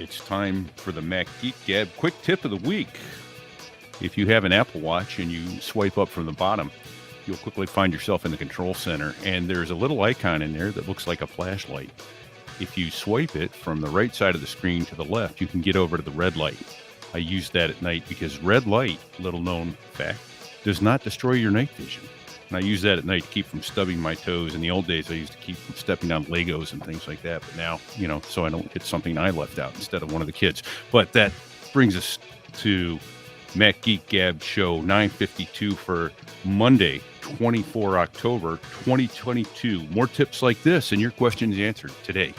It's time for the Mac Geek Gab quick tip of the week. If you have an Apple Watch and you swipe up from the bottom, you'll quickly find yourself in the control center, and there's a little icon in there that looks like a flashlight. If you swipe it from the right side of the screen to the left, you can get over to the red light. I use that at night because red light, little known fact, does not destroy your night vision. And I use that at night to keep from stubbing my toes. In the old days, I used to keep from stepping on Legos and things like that. But now, so I don't hit something I left out instead of one of the kids. But that brings us to Mac Geek Gab show 952 for Monday, 24 October 2022. More tips like this and your questions answered today.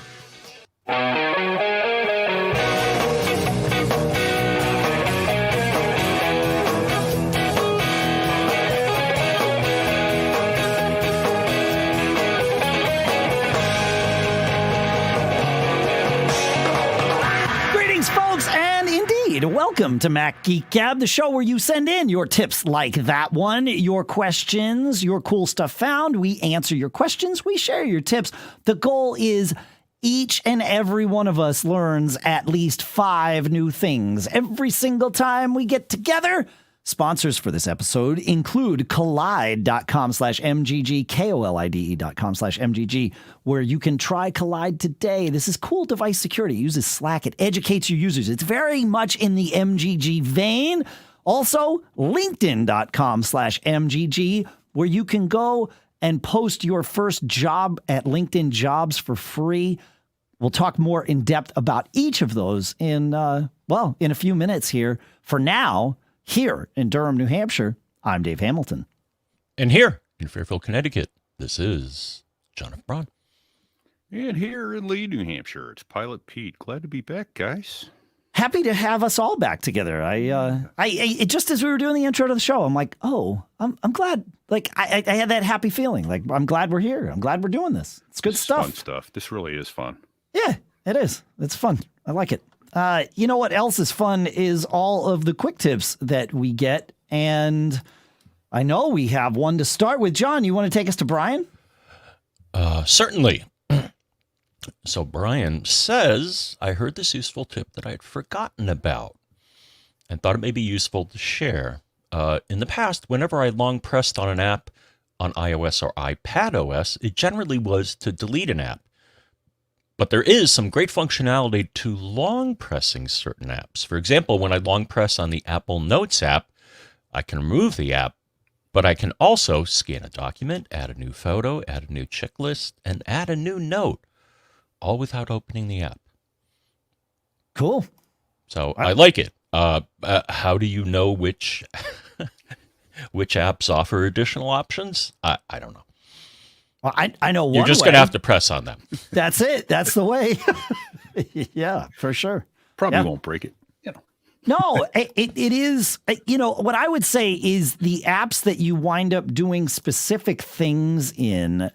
Welcome to Mac Geek Gab, the show where you send in your tips like that one, your questions, your cool stuff found. We answer your questions. We share your tips. The goal is each and every one of us learns at least 5 new things every single time we get together. Sponsors for this episode include Kolide.com/MGG, KOLIDE.com/MGG, where you can try Kolide today. This is cool device security. It uses Slack. It educates your users. It's very much in the MGG vein. Also, LinkedIn.com/MGG, where you can go and post your first job at LinkedIn Jobs for free. We'll talk more in depth about each of those in a few minutes here. For now, here in Durham, New Hampshire, I'm Dave Hamilton. And here in Fairfield, Connecticut, this is Jonathan Braun. And here in Lee, New Hampshire, it's Pilot Pete. Glad to be back, guys. Happy to have us all back together. I just as we were doing the intro to the show, I'm like, I'm glad. Like I had that happy feeling. Like I'm glad we're here. I'm glad we're doing this. It's good stuff. Fun stuff. This really is fun. Yeah, it is. It's fun. I like it. You know what else is fun is all of the quick tips that we get. And I know we have one to start with. John, you want to take us to Brian? Certainly. So Brian says, I heard this useful tip that I had forgotten about and thought it may be useful to share. In the past, whenever I long pressed on an app on iOS or iPadOS, it generally was to delete an app. But there is some great functionality to long pressing certain apps. For example, when I long press on the Apple Notes app, I can remove the app, but I can also scan a document, add a new photo, add a new checklist, and add a new note, all without opening the app. Cool. So I like it. How do you know which which apps offer additional options? I don't know. Well, I know one. You're just going to have to press on them. That's it. That's the way. Yeah, for sure. Probably won't break it. No, it is. What I would say is the apps that you wind up doing specific things in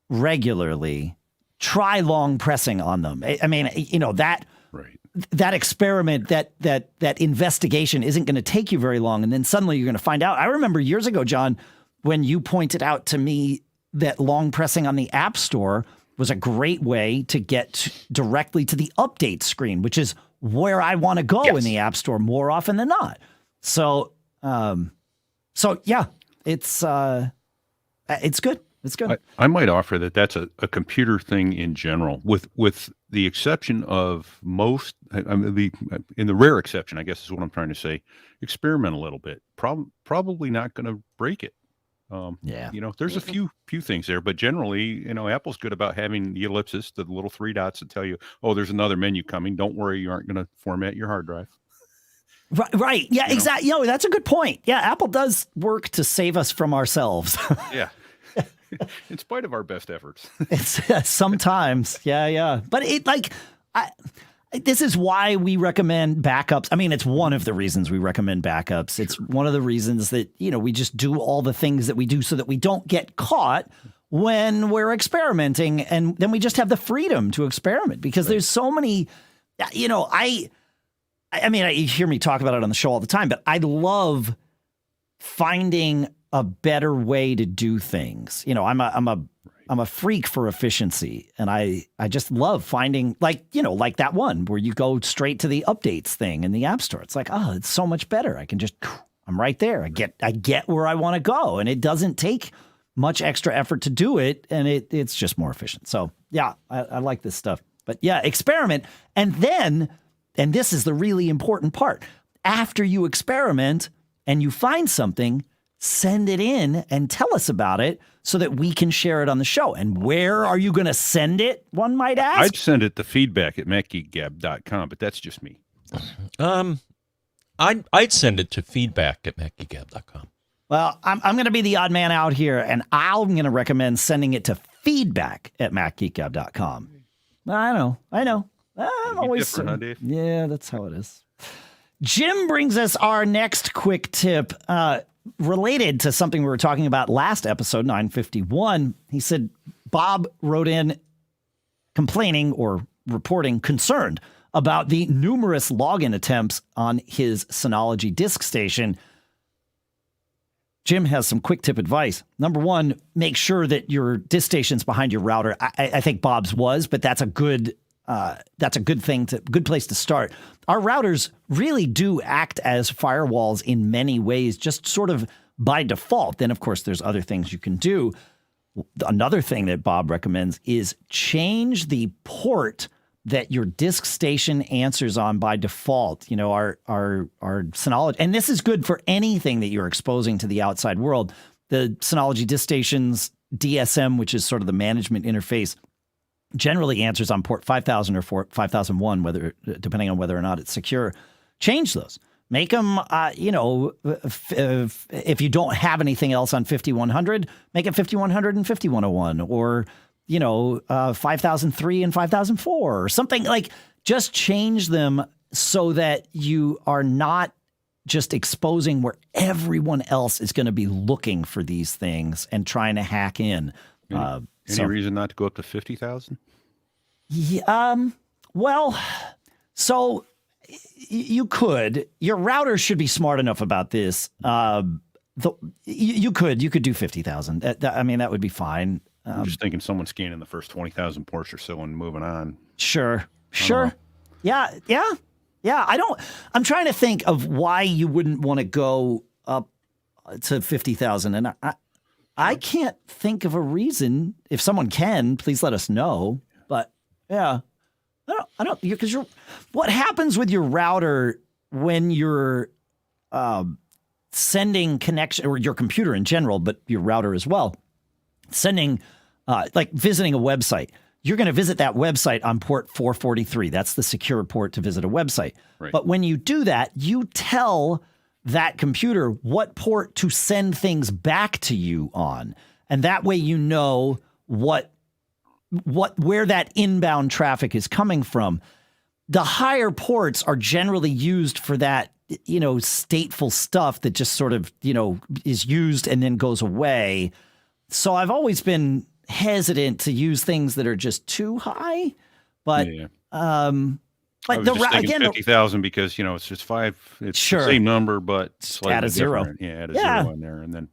regularly, try long pressing on them. I mean, that. Right. That experiment, that investigation isn't going to take you very long. And then suddenly you're going to find out. I remember years ago, John, when you pointed out to me that long pressing on the App Store was a great way to get directly to the update screen, which is where I want to go in the App Store more often than not. So yeah, it's good. It's good. I might offer that that's a computer thing in general, with the exception of most, in the rare exception, I guess is what I'm trying to say, experiment a little bit. Probably not going to break it. There's a few things there, but generally, Apple's good about having the ellipsis, the little 3 dots that tell you, oh, there's another menu coming. Don't worry, you aren't going to format your hard drive. Right. Yeah, exactly. That's a good point. Yeah, Apple does work to save us from ourselves. Yeah. In spite of our best efforts. It's sometimes. Yeah. But this is why we recommend backups. I mean, it's one of the reasons we recommend backups. It's one of the reasons that, we just do all the things that we do so that we don't get caught when we're experimenting. And then we just have the freedom to experiment because there's so many, you hear me talk about it on the show all the time, but I love finding a better way to do things. I'm a a freak for efficiency, and I just love finding like that one where you go straight to the updates thing in the App Store. It's like, oh, it's so much better. I'm right there. I get where I want to go, and it doesn't take much extra effort to do it, and it's just more efficient. So yeah, I like this stuff. But yeah, experiment, and this is the really important part. After you experiment and you find something, send it in and tell us about it so that we can share it on the show. And where are you going to send it, one might ask? I'd send it to feedback@macgeekgab.com, but that's just me. I'd send it to feedback@macgeekgab.com. Well, I'm going to be the odd man out here, and I'm going to recommend sending it to feedback@macgeekgab.com. I know. I'm always different, huh, Dave? Yeah, that's how it is. Jim brings us our next quick tip, related to something we were talking about last episode, 951. He said Bob wrote in complaining or reporting concerned about the numerous login attempts on his Synology DiskStation. Jim has some quick tip advice. Number one, make sure that your DiskStation's behind your router. I think Bob's was, but that's a good good place to start. Our routers really do act as firewalls in many ways, just sort of by default. Then, of course, there's other things you can do. Another thing that Bob recommends is change the port that your DiskStation answers on by default. You know, our Synology, and this is good for anything that you're exposing to the outside world. The Synology DiskStation's DSM, which is sort of the management interface, generally answers on port 5000 or 5001, depending on whether or not it's secure. Change those. Make them, if you don't have anything else on 5100, make it 5100 and 5101, or 5003 and 5004, or something like. Just change them so that you are not just exposing where everyone else is going to be looking for these things and trying to hack in. Any reason not to go up to 50,000? Yeah. Well, so you could. Your router should be smart enough about this. You could do 50,000. I mean, that would be fine. I'm just thinking someone scanning the first 20,000 ports or so and moving on. Sure. Yeah. I'm trying to think of why you wouldn't want to go up to 50,000, and I can't think of a reason. If someone can, please let us know. But yeah, I don't, because what happens with your router when you're sending connection, or your computer in general, but your router as well, sending, like visiting a website. You're going to visit that website on port 443. That's the secure port to visit a website. Right. But when you do that, you tell that computer what port to send things back to you on. And that way you know where that inbound traffic is coming from. The higher ports are generally used for that, stateful stuff that just sort of, is used and then goes away. So I've always been hesitant to use things that are just too high, but like again, 50,000 because it's just five. It's sure. The same number, but slightly add a zero. Different. Yeah, add a zero in there, and then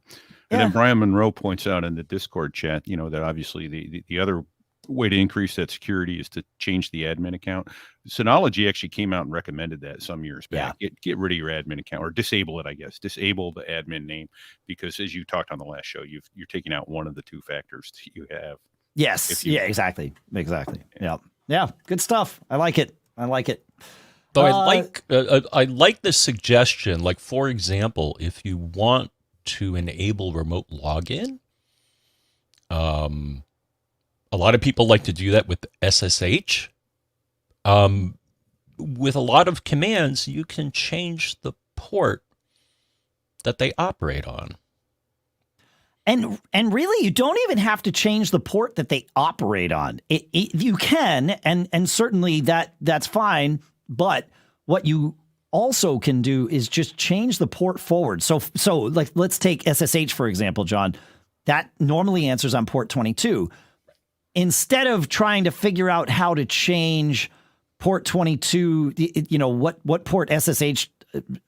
Brian Monroe points out in the Discord chat, that obviously the other way to increase that security is to change the admin account. Synology actually came out and recommended that some years back. Get rid of your admin account, or disable it, I guess. Disable the admin name, because as you talked on the last show, you're taking out one of the two factors that you have. Yes. Exactly. Yeah. Good stuff. I like it. Though I like this suggestion. Like, for example, if you want to enable remote login, a lot of people like to do that with SSH. With a lot of commands, you can change the port that they operate on. And really, you don't even have to change the port that they operate on. You can, and certainly that's fine. But what you also can do is just change the port forward. So like, let's take SSH, for example, John. That normally answers on port 22. Instead of trying to figure out how to change port 22, what port SSH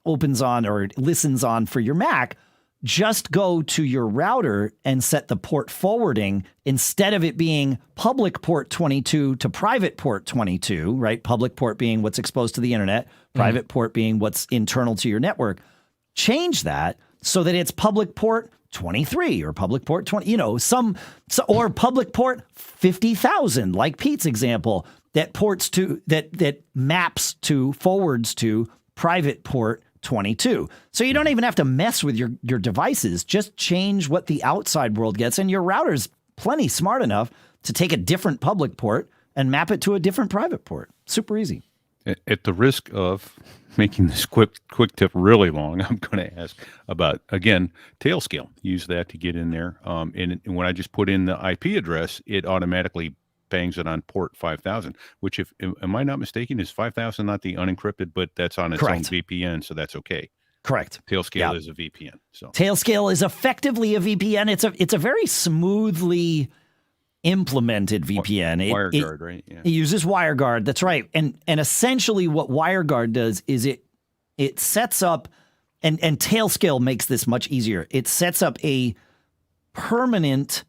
opens on or listens on for your Mac, just go to your router and set the port forwarding instead of it being public port 22 to private port 22, right? Public port being what's exposed to the internet, private port being what's internal to your network. Change that so that it's public port 23 or public port 20, or public port 50,000, like Pete's example, that ports to that maps to forwards to private port 22. So you don't even have to mess with your devices. Just change what the outside world gets, and your router's plenty smart enough to take a different public port and map it to a different private port. Super easy. At the risk of making this quick tip really long, I'm going to ask about, again, Tailscale. Use that to get in there. And when I just put in the IP address, it automatically bangs it on port 5000, which, am I not mistaken, is 5000 not the unencrypted, but that's on its own VPN, so that's okay. Correct. Tailscale is a VPN. So Tailscale is effectively a VPN. It's a very smoothly implemented VPN. WireGuard, right? Yeah. It uses WireGuard. That's right. And essentially what WireGuard does is it sets up, and Tailscale makes this much easier. It sets up a permanent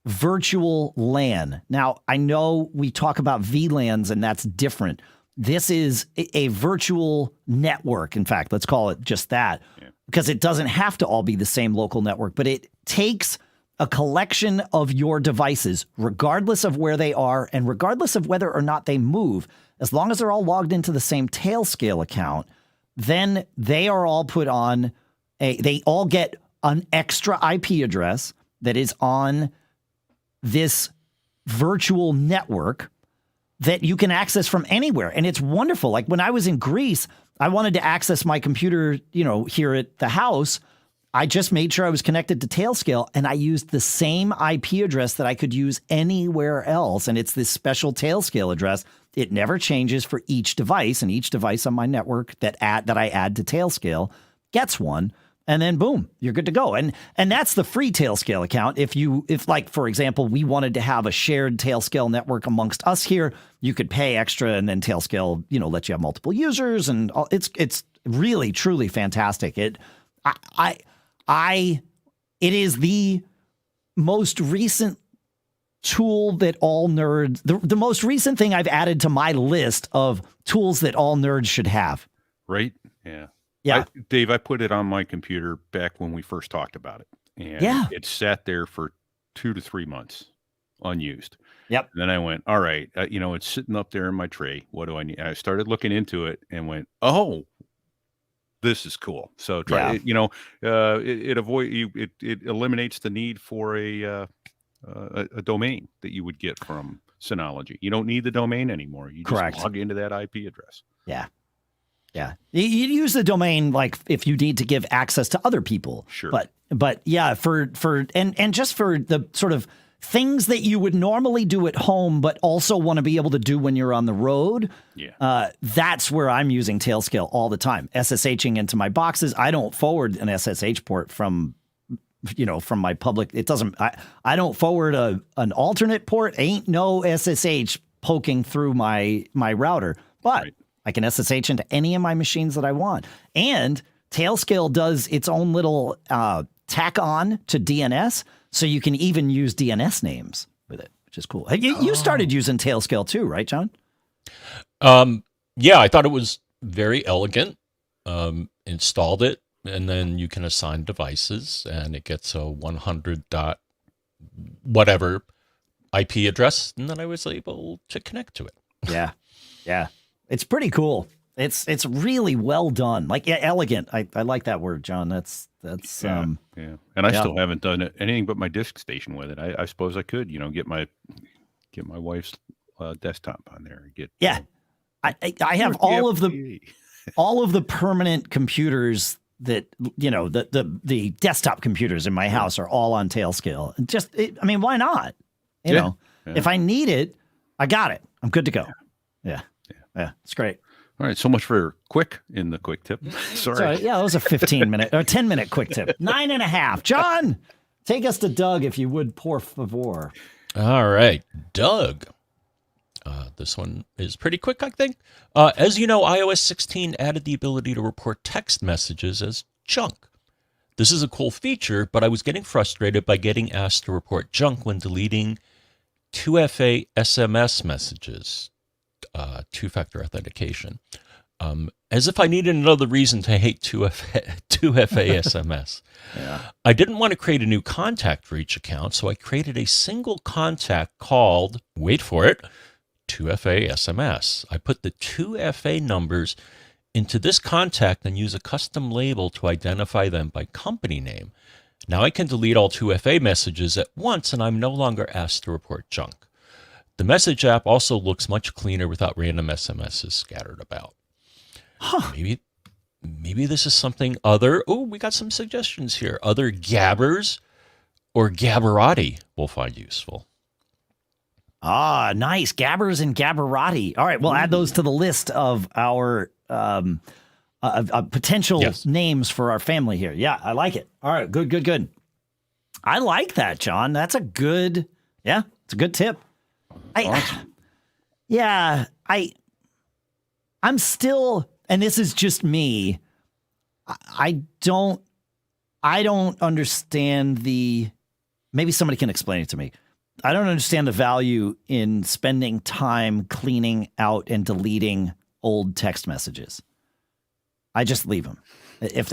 virtual LAN. Now, I know we talk about VLANs, and that's different. This is a virtual network. In fact, let's call it just that, because it doesn't have to all be the same local network, but it takes a collection of your devices, regardless of where they are and regardless of whether or not they move. As long as they're all logged into the same Tailscale account, then they are all put on they all get an extra IP address that is on this virtual network that you can access from anywhere. And it's wonderful. Like when I was in Greece, I wanted to access my computer, here at the house. I just made sure I was connected to Tailscale, and I used the same IP address that I could use anywhere else. And it's this special Tailscale address. It never changes for each device, and each device on my network that I add to Tailscale gets one. And then boom, you're good to go. And that's the free Tailscale account. If like, for example, we wanted to have a shared Tailscale network amongst us here, you could pay extra, and then Tailscale, let you have multiple users, and it's really, truly fantastic. It is the most recent tool that all nerds, the most recent thing I've added to my list of tools that all nerds should have. Right? Yeah. Yeah. Dave, I put it on my computer back when we first talked about it. And it sat there for 2 to 3 months unused. Yep. And then I went, all right, it's sitting up there in my tray. What do I need? I started looking into it and went, oh, this is cool. So try it. It eliminates the need for a domain that you would get from Synology. You don't need the domain anymore. You just log into that IP address. Yeah. Yeah. You use the domain like if you need to give access to other people. Sure. But yeah, for just for the sort of things that you would normally do at home, but also want to be able to do when you're on the road. Yeah. That's where I'm using Tailscale all the time. SSHing into my boxes. I don't forward an SSH port from my public. It doesn't, I don't forward an alternate port. Ain't no SSH poking through my router, but I can SSH into any of my machines that I want. And Tailscale does its own little tack on to DNS, so you can even use DNS names with it, which is cool. You started using Tailscale too, right, John? Yeah, I thought it was very elegant. Installed it, and then you can assign devices, and it gets a 100 dot whatever IP address, and then I was able to connect to it. Yeah. Yeah. It's pretty cool. It's really well done. Like elegant. I like that word, John. That's yeah. And I still haven't done anything but my DiskStation with it. I suppose I could, get my wife's desktop on there. I have all of the permanent computers that the desktop computers in my house are all on Tailscale. Why not? If I need it, I got it. I'm good to go. Yeah, it's great. All right, so much for quick tip. Sorry. Yeah, that was a 15-minute or 10-minute quick tip. 9.5. John, take us to Doug, if you would, por favor. All right, Doug. This one is pretty quick, I think. As you know, iOS 16 added the ability to report text messages as junk. This is a cool feature, but I was getting frustrated by getting asked to report junk when deleting 2FA SMS messages, two-factor authentication, as if I needed another reason to hate 2FA SMS. Yeah. I didn't want to create a new contact for each account, so I created a single contact called, wait for it, 2FA SMS. I put the 2FA numbers into this contact and use a custom label to identify them by company name. Now I can delete all 2FA messages at once, and I'm no longer asked to report junk. The message app also looks much cleaner without random SMSs scattered about. Huh. Maybe this is something other. Oh, we got some suggestions here. Other gabbers or gabberati will find useful. Ah, nice. Gabbers and gabberati. All right, we'll add those to the list of our potential names for our family here. Yeah, I like it. All right, good. I like that, John. That's a good, it's a good tip. Awesome. I'm still, and this is just me, I don't understand maybe somebody can explain it to me. I don't understand the value in spending time cleaning out and deleting old text messages. I just leave them. If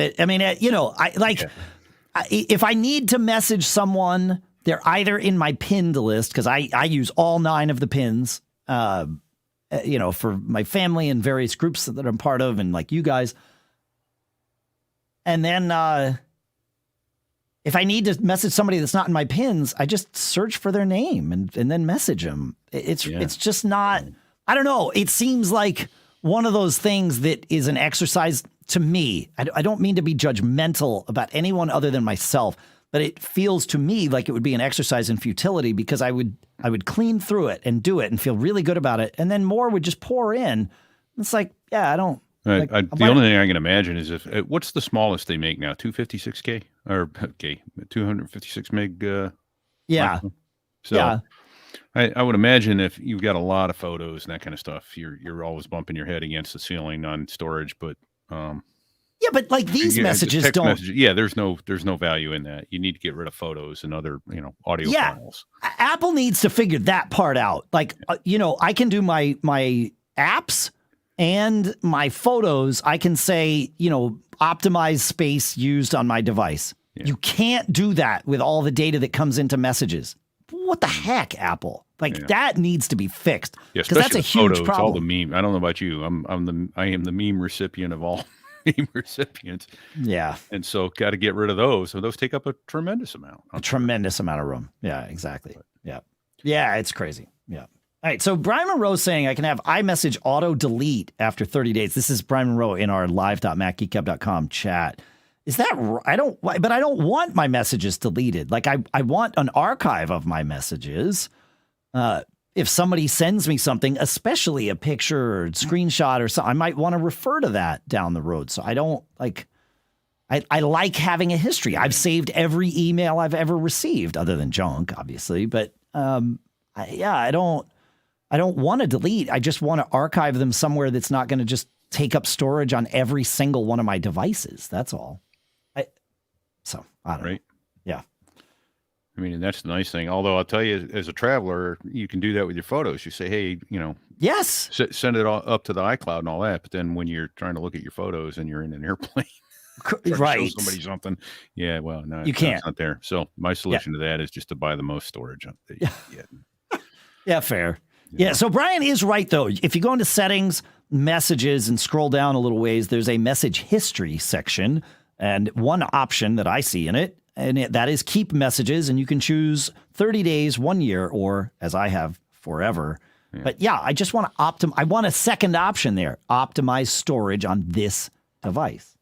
I need to message someone, they're either in my pinned list, because I use all 9 of the pins, for my family and various groups that I'm part of, and like you guys. And then if I need to message somebody that's not in my pins, I just search for their name and then message them. It's just not, I don't know. It seems like one of those things that is an exercise to me. I don't mean to be judgmental about anyone other than myself, but it feels to me like it would be an exercise in futility, because I would clean through it and do it and feel really good about it, and then more would just pour in. It's like, I don't. The only thing I can imagine is what's the smallest they make now? 256K or 256 meg. Microphone? So I would imagine if you've got a lot of photos and that kind of stuff, you're always bumping your head against the ceiling on storage. But but like these messages don't. There's no value in that. You need to get rid of photos and other audio files. Apple needs to figure that part out. Like I can do my apps and my photos. I can say optimize space used on my device. Yeah. You can't do that with all the data that comes into messages. What the heck, Apple? That needs to be fixed, because that's a huge photos, problem. All the meme. I don't know about you. I am the meme recipient of all meme recipients. Yeah, and so got to get rid of those. So those take up a tremendous amount. Tremendous amount of room. Yeah, exactly. Yeah, it's crazy. Yeah. All right. So Brian Monroe saying I can have iMessage auto delete after 30 days. This is Brian Monroe in our live.macgeekgab.com chat. Is that right? I don't want my messages deleted. Like I want an archive of my messages. If somebody sends me something, especially a picture or screenshot or something, I might want to refer to that down the road. So I don't like, I like having a history. I've saved every email I've ever received, other than junk, obviously. But I don't want to delete. I just want to archive them somewhere that's not going to just take up storage on every single one of my devices. That's all. I don't know. Yeah. I mean, and that's the nice thing. Although I'll tell you, as a traveler, you can do that with your photos. You say, hey, yes, send it all up to the iCloud and all that. But then when you're trying to look at your photos and you're in an airplane, right? Show somebody something. Yeah, well, no, you can't. It's not there. So my solution to that is just to buy the most storage that you can get. Yeah, fair. Yeah. So Brian is right, though. If you go into settings, messages, and scroll down a little ways, there's a message history section. And one option that I see in it, that is keep messages. And you can choose 30 days, 1 year, or as I have, forever. Yeah. But I just want to I want a second option there. Optimize storage on this device.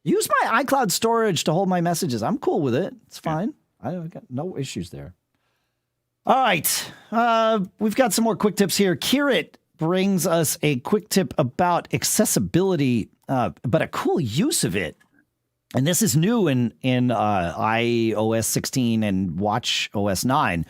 Use my iCloud storage to hold my messages. I'm cool with it. It's fine. I got no issues there. All right. We've got some more quick tips here. Kirit brings us a quick tip about accessibility, but a cool use of it. And this is new in iOS 16 and watchOS 9.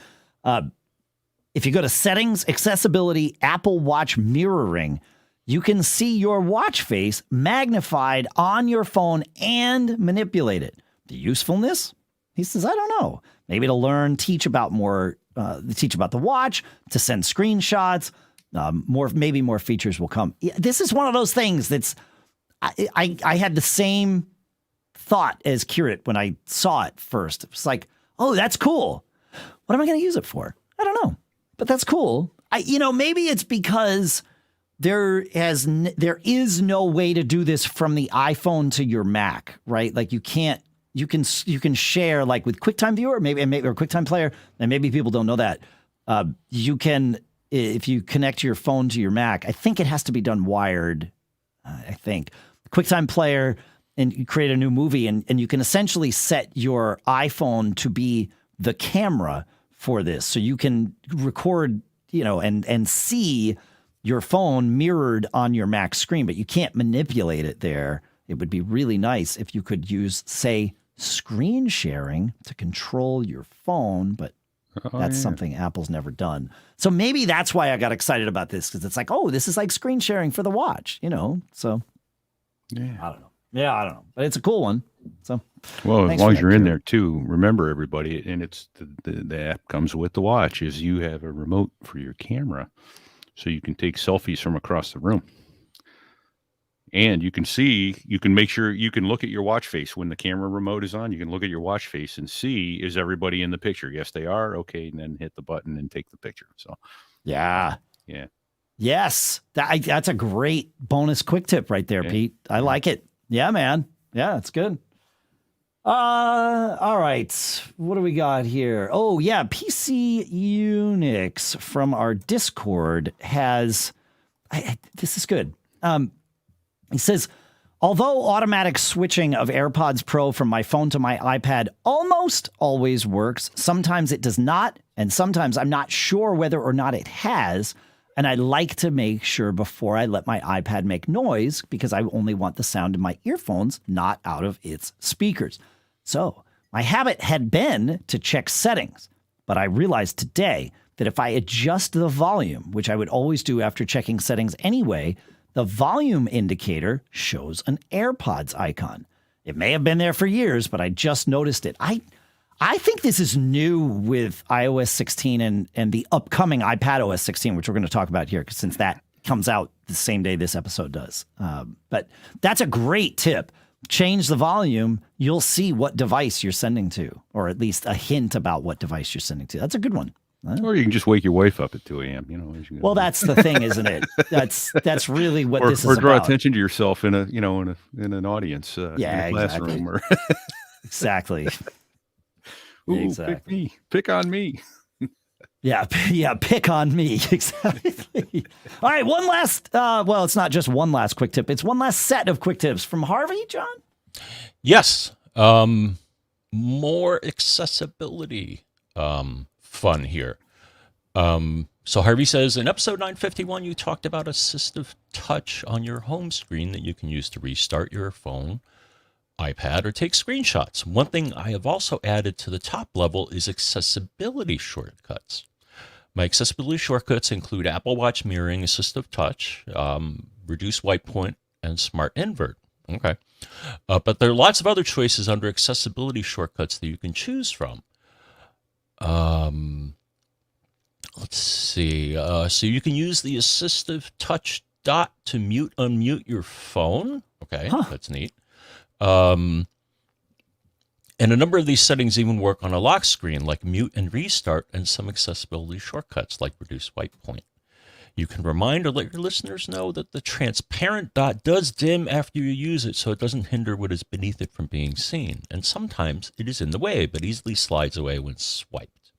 If you go to Settings, Accessibility, Apple Watch Mirroring, you can see your watch face magnified on your phone and manipulate it. The usefulness? He says, I don't know. Maybe to learn, teach about the watch, to send screenshots. Maybe more features will come. This is one of those things that's, I had the same thought as Kirit when I saw it first. It was like, oh, that's cool. What am I going to use it for? I don't know, but that's cool. Maybe it's because there is no way to do this from the iPhone to your Mac, right? Like you can share like with QuickTime Viewer, maybe or QuickTime Player, and maybe people don't know that. You can, if you connect your phone to your Mac, I think it has to be done wired. I think QuickTime Player, and you create a new movie, and you can essentially set your iPhone to be the camera for this, so you can record, and see your phone mirrored on your Mac screen, but you can't manipulate it there. It would be really nice if you could use, say, screen sharing to control your phone, but that's something Apple's never done. So maybe that's why I got excited about this, because it's like, oh, this is like screen sharing for the watch, So yeah, I don't know. Yeah, I don't know, but it's a cool one. So well, as long as you're in there too, remember everybody, and it's the app comes with the watch, is you have a remote for your camera, so you can take selfies from across the room. And you can make sure you can look at your watch face when the camera remote is on. You can look at your watch face and see, is everybody in the picture? Yes, they are. Okay. And then hit the button and take the picture. So, yeah. Yes. That's a great bonus quick tip right there, Pete. I like it. Yeah, man. Yeah, it's good. All right. What do we got here? Oh, yeah. PCUnix from our Discord has, this is good. He says, although automatic switching of AirPods Pro from my phone to my iPad almost always works, sometimes it does not, and sometimes I'm not sure whether or not it has, and I like to make sure before I let my iPad make noise because I only want the sound in my earphones, not out of its speakers. So my habit had been to check settings, but I realized today that if I adjust the volume, which I would always do after checking settings anyway, the volume indicator shows an AirPods icon. It may have been there for years, but I just noticed it. I think this is new with iOS 16 and the upcoming iPadOS 16, which we're going to talk about here, since that comes out the same day this episode does. But that's a great tip. Change the volume. You'll see what device you're sending to, or at least a hint about what device you're sending to. That's a good one. Or you can just wake your wife up at 2 a.m. Well, that's the thing, isn't it? That's really what this is about. Or draw attention to yourself in an audience, in a classroom, or exactly. Ooh, exactly. Pick on me. Yeah, pick on me. Exactly. All right, one last. Well, it's not just one last quick tip; it's one last set of quick tips from Harvey. John. Yes. More accessibility. Fun here. So Harvey says, in episode 951, you talked about assistive touch on your home screen that you can use to restart your phone, iPad, or take screenshots. One thing I have also added to the top level is accessibility shortcuts. My accessibility shortcuts include Apple Watch mirroring, assistive touch, reduce white point, and smart invert. Okay. But there are lots of other choices under accessibility shortcuts that you can choose from. Let's see. So you can use the assistive touch dot to mute, unmute your phone. Okay, That's neat. And a number of these settings even work on a lock screen, like mute and restart, and some accessibility shortcuts, like reduce white point. You can remind or let your listeners know that the transparent dot does dim after you use it, so it doesn't hinder what is beneath it from being seen. And sometimes it is in the way, but easily slides away when swiped.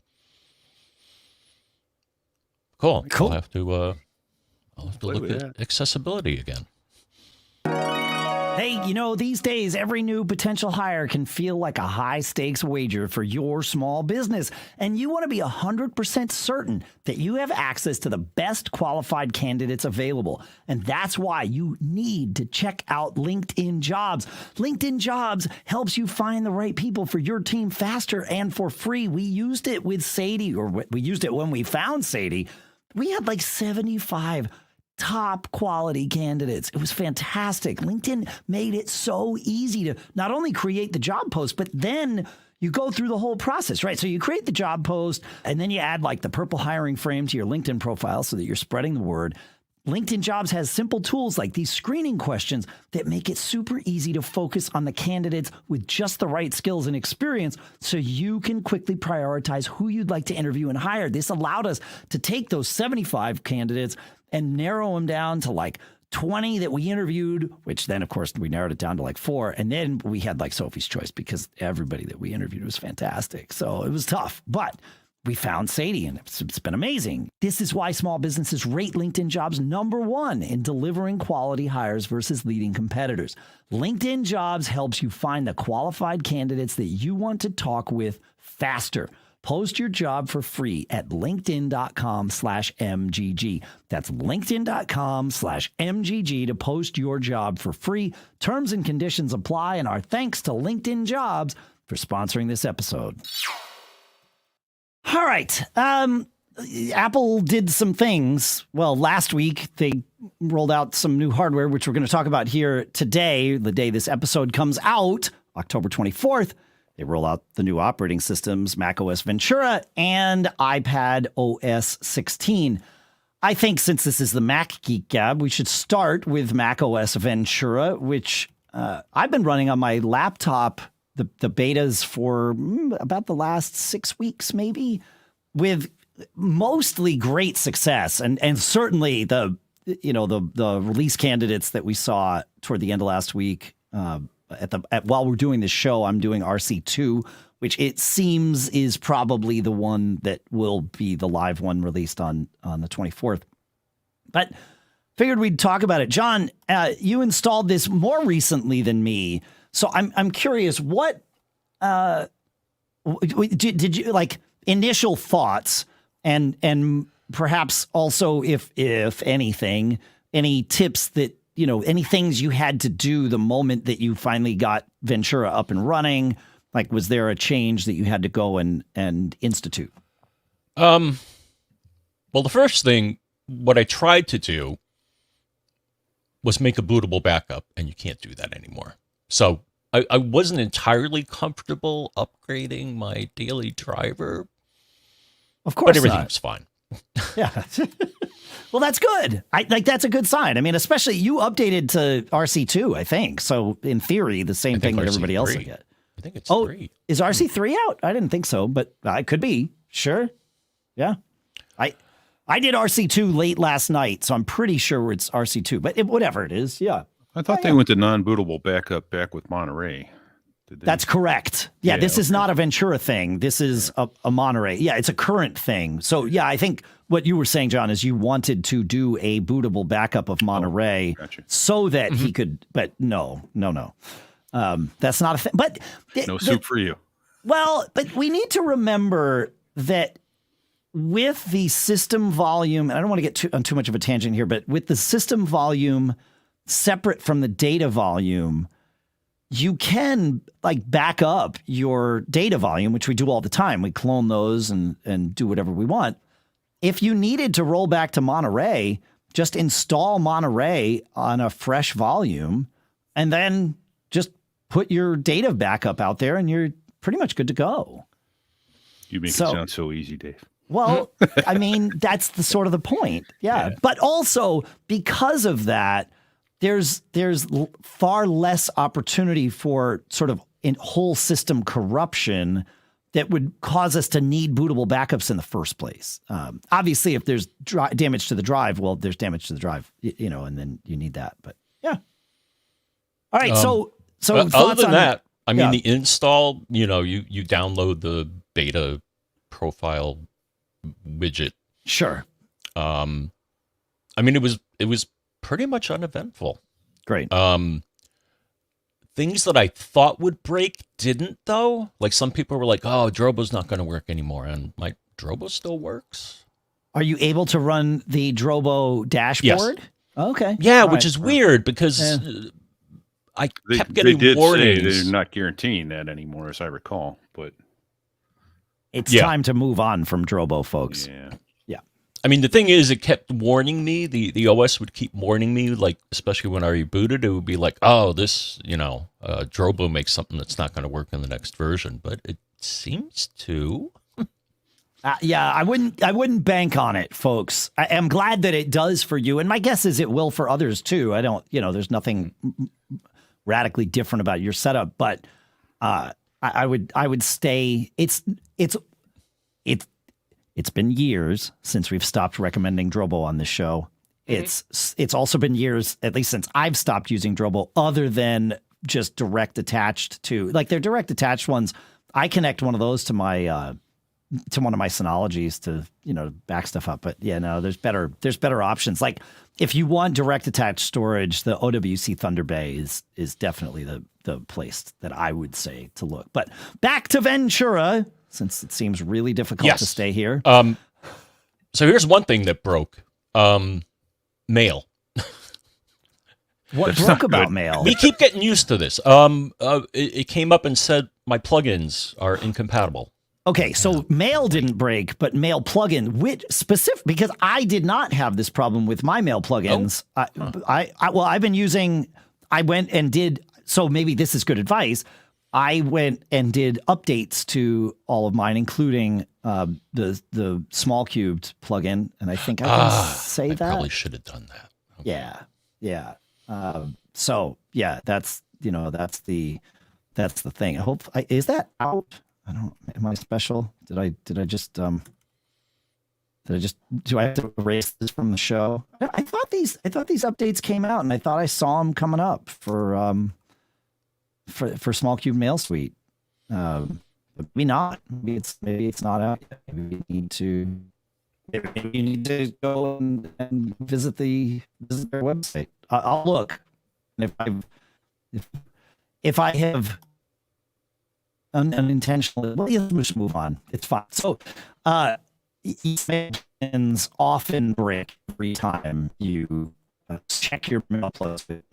Cool. I'll have to look at accessibility again. Hey, these days, every new potential hire can feel like a high-stakes wager for your small business, and you want to be 100% certain that you have access to the best qualified candidates available. And that's why you need to check out LinkedIn Jobs. LinkedIn Jobs helps you find the right people for your team faster and for free. We used it with Sadie, or we used it when we found Sadie. We had like 75 top quality candidates. It was fantastic. LinkedIn made it so easy to not only create the job post, but then you go through the whole process, right? So you create the job post and then you add like the purple hiring frame to your LinkedIn profile so that you're spreading the word. LinkedIn Jobs has simple tools like these screening questions that make it super easy to focus on the candidates with just the right skills and experience so you can quickly prioritize who you'd like to interview and hire. This allowed us to take those 75 candidates and narrow them down to like 20 that we interviewed, which then, of course, we narrowed it down to like 4. And then we had like Sophie's Choice because everybody that we interviewed was fantastic. So it was tough, but we found Sadie, and it's been amazing. This is why small businesses rate LinkedIn Jobs #1 in delivering quality hires versus leading competitors. LinkedIn Jobs helps you find the qualified candidates that you want to talk with faster. Post your job for free at linkedin.com/MGG. That's linkedin.com/MGG to post your job for free. Terms and conditions apply, and our thanks to LinkedIn Jobs for sponsoring this episode. All right. Apple did some things. Well, last week they rolled out some new hardware, which we're going to talk about here today, the day this episode comes out, October 24th. They roll out the new operating systems, macOS Ventura and iPadOS 16. I think since this is the Mac Geek Gab, we should start with macOS Ventura, which I've been running on my laptop, the betas for about the last 6 weeks, maybe, with mostly great success. And certainly the release candidates that we saw toward the end of last week, while we're doing this show, I'm doing RC2, which it seems is probably the one that will be the live one released on the 24th. But figured we'd talk about it. John, you installed this more recently than me. So I'm curious, what did you like initial thoughts and perhaps also if anything, any tips that, any things you had to do the moment that you finally got Ventura up and running? Like, was there a change that you had to go and institute? Well, the first thing, what I tried to do was make a bootable backup, and you can't do that anymore. So I wasn't entirely comfortable upgrading my daily driver. Of course, but everything not. was fine. Yeah. Well, that's good. That's a good sign. I mean, especially you updated to RC2, I think. So in theory, the same thing that everybody else will get. I think it's 3. Is RC3 out? I didn't think so, but it could be. Sure. Yeah. I did RC2 late last night, so I'm pretty sure it's RC2, but whatever it is. Yeah. I thought they went to non-bootable backup back with Monterey. That's correct. Yeah, this is not a Ventura thing. This is a Monterey. Yeah, it's a current thing. So, yeah, I think what you were saying, John, is you wanted to do a bootable backup of Monterey so that he could, but no. That's not a thing. But no soup for you. Well, but we need to remember that with the system volume, and I don't want to get on too much of a tangent here, but with the system volume separate from the data volume, you can like back up your data volume, which we do all the time. We clone those and do whatever we want. If you needed to roll back to Monterey, just install Monterey on a fresh volume and then just put your data backup out there and you're pretty much good to go. You make it sound so easy, Dave. Well, I mean, that's the sort of the point. Yeah. But also because of that, there's far less opportunity for sort of whole system corruption that would cause us to need bootable backups in the first place. Obviously, if there's damage to the drive, well, there's damage to the drive, and then you need that. But yeah. All right. So other than that, I mean, the install, you download the beta profile widget. Sure. I mean, it was pretty much uneventful. Great. Things that I thought would break didn't, though. Like some people were like, "Oh, Drobo's not going to work anymore," and my Drobo still works. Are you able to run the Drobo dashboard? Yes. Okay. Yeah, which is weird because I kept getting warnings. They did say they're not guaranteeing that anymore, as I recall. But it's time to move on from Drobo, folks. Yeah. I mean, the thing is, it kept warning me. The OS would keep warning me, like, especially when I rebooted, it would be like, oh, this, Drobo makes something that's not going to work in the next version. But it seems to. Yeah, I wouldn't bank on it, folks. I am glad that it does for you, and my guess is it will for others too. I don't, there's nothing radically different about your setup, but I would stay. It's been years since we've stopped recommending Drobo on this show. It's also been years, at least since I've stopped using Drobo, other than just direct attached to, like, they're direct attached ones. I connect one of those to my to one of my Synologies to back stuff up. But yeah, no, there's better options. Like, if you want direct attached storage, the OWC Thunder Bay is definitely the place that I would say to look. But back to Ventura, since it seems really difficult to stay here. So here's one thing that broke. Mail. What broke about Mail? We keep getting used to this. It came up and said my plugins are incompatible. Okay, so Mail didn't break, but Mail plugin, which specific, because I did not have this problem with my Mail plugins. I've been using. I went and did. So maybe this is good advice. I went and did updates to all of mine, including the small cubed plugin, and I think I can say that. Probably should have done that. Okay. Yeah. So yeah, that's the thing. I hope is that out. I don't. Am I special? Do I have to erase this from the show? I thought these updates came out, and I thought I saw them coming up for Small Cube Mail Suite. But maybe not. Maybe it's not out yet. Maybe you need to go and visit their website. I'll look. And if I have unintentionally, well, let's just move on. It's fine. So, emails often break every time you check your mail plus with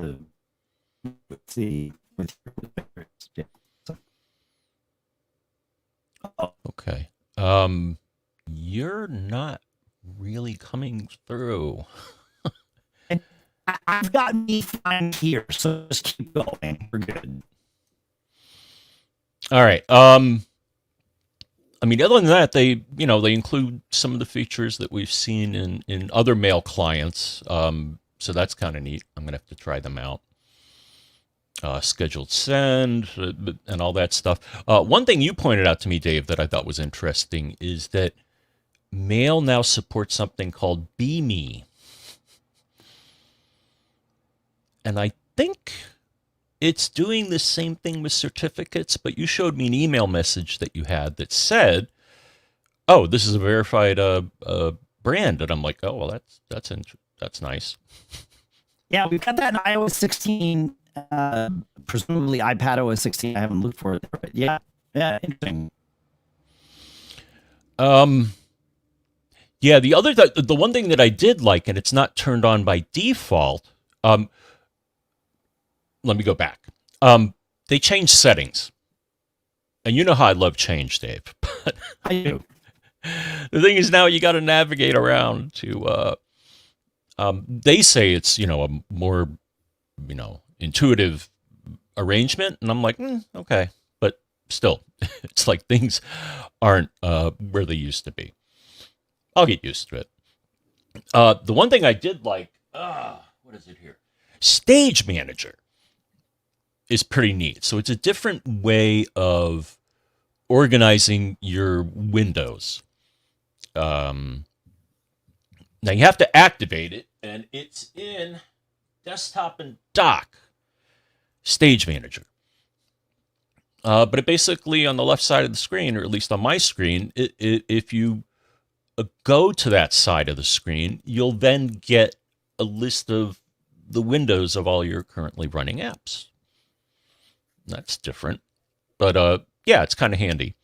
yeah. So. Okay. You're not really coming through. I've got me fine here, so just keep going. We're good. All right. I mean, other than that, they include some of the features that we've seen in other mail clients. So that's kind of neat. I'm gonna have to try them out. Scheduled send and all that stuff. One thing you pointed out to me, Dave, that I thought was interesting is that Mail now supports something called BME. And I think it's doing the same thing with certificates, but you showed me an email message that you had that said, "Oh, this is a verified brand," and I'm like, "Oh, well, that's nice." Yeah, we've got that in iOS 16, presumably iPadOS 16. I haven't looked for it, but yeah, interesting. Yeah, the one thing that I did like, and it's not turned on by default. Let me go back. They changed settings. And you know how I love change, Dave. But I do. The thing is now you got to navigate around to, they say it's, a more, intuitive arrangement. And I'm like, okay. But still, it's like things aren't where they used to be. I'll get used to it. The one thing I did like, what is it here? Stage Manager is pretty neat. So it's a different way of organizing your windows. Now you have to activate it, and it's in Desktop and Dock Stage Manager. But it basically, on the left side of the screen, or at least on my screen, if you go to that side of the screen, you'll then get a list of the windows of all your currently running apps. That's different, but yeah, it's kind of handy.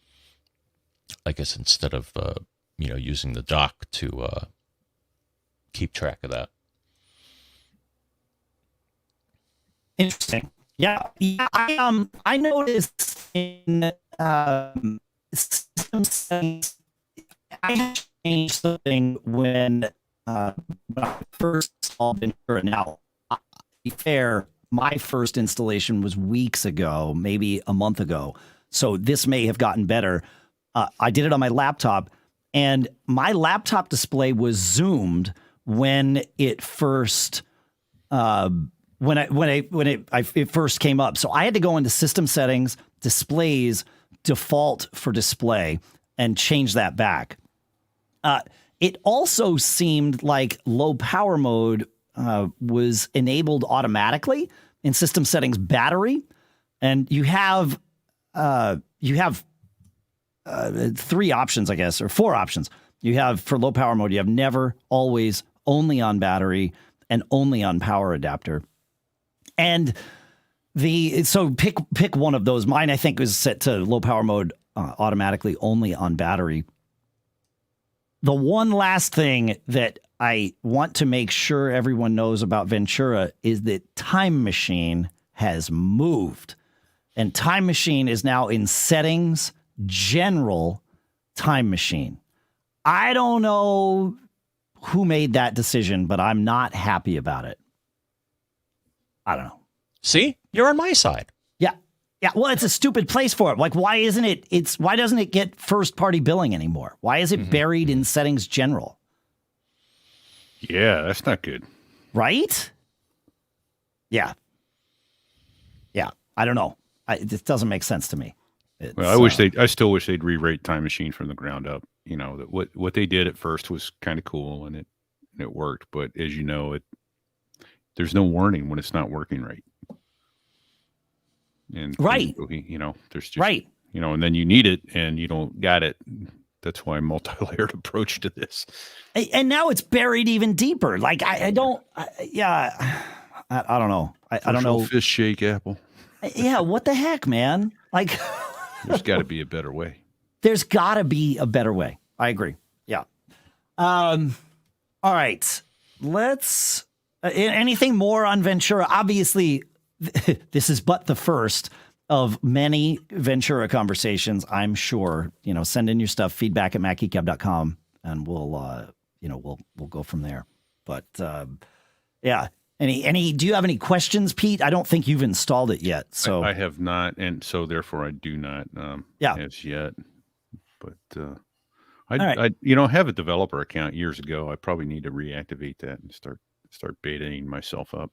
I guess instead of using the dock to keep track of that. Interesting. Yeah. I noticed in system settings, I change something when I first installed Ventura. Now, to be fair, my first installation was weeks ago, maybe a month ago. So this may have gotten better. I did it on my laptop, and my laptop display was zoomed when it first it first came up. So I had to go into System Settings, Displays, Default for Display, and change that back. It also seemed like low power mode was enabled automatically in System Settings Battery, and you have 3 options, I guess, or 4 options. You have for low power mode, you have never, always, only on battery, and only on power adapter. And so pick one of those. Mine, I think, was set to low power mode automatically, only on battery. The one last thing that I want to make sure everyone knows about Ventura is that Time Machine has moved. And Time Machine is now in Settings, General, Time Machine. I don't know who made that decision, but I'm not happy about it. I don't know. See, you're on my side. Yeah, well, it's a stupid place for it. Like, why doesn't it get first party billing anymore? Why is it buried in Settings General? Yeah, that's not good. Right? Yeah. I don't know. It doesn't make sense to me. Well, I still wish they'd rewrite Time Machine from the ground up. You know, that what they did at first was kind of cool and it worked, but as you know, there's no warning when it's not working right. And right, you know, there's just right, you know, and then you need it and you don't got it. That's why multi-layered approach to this. And now it's buried even deeper. Like I don't know. I don't know. Fish shake apple. Yeah, what the heck, man? Like, there's got to be a better way. There's got to be a better way. I agree. Yeah. All right. Let's. Anything more on Ventura? Obviously, this is but the first of many Ventura conversations, I'm sure. You know, send in your stuff, feedback at macgeekgab.com, and we'll go from there. But yeah. Do you have any questions, Pete? I don't think you've installed it yet. So I have not, and so therefore I do not as yet. But I have a developer account years ago. I probably need to reactivate that and start betaing myself up.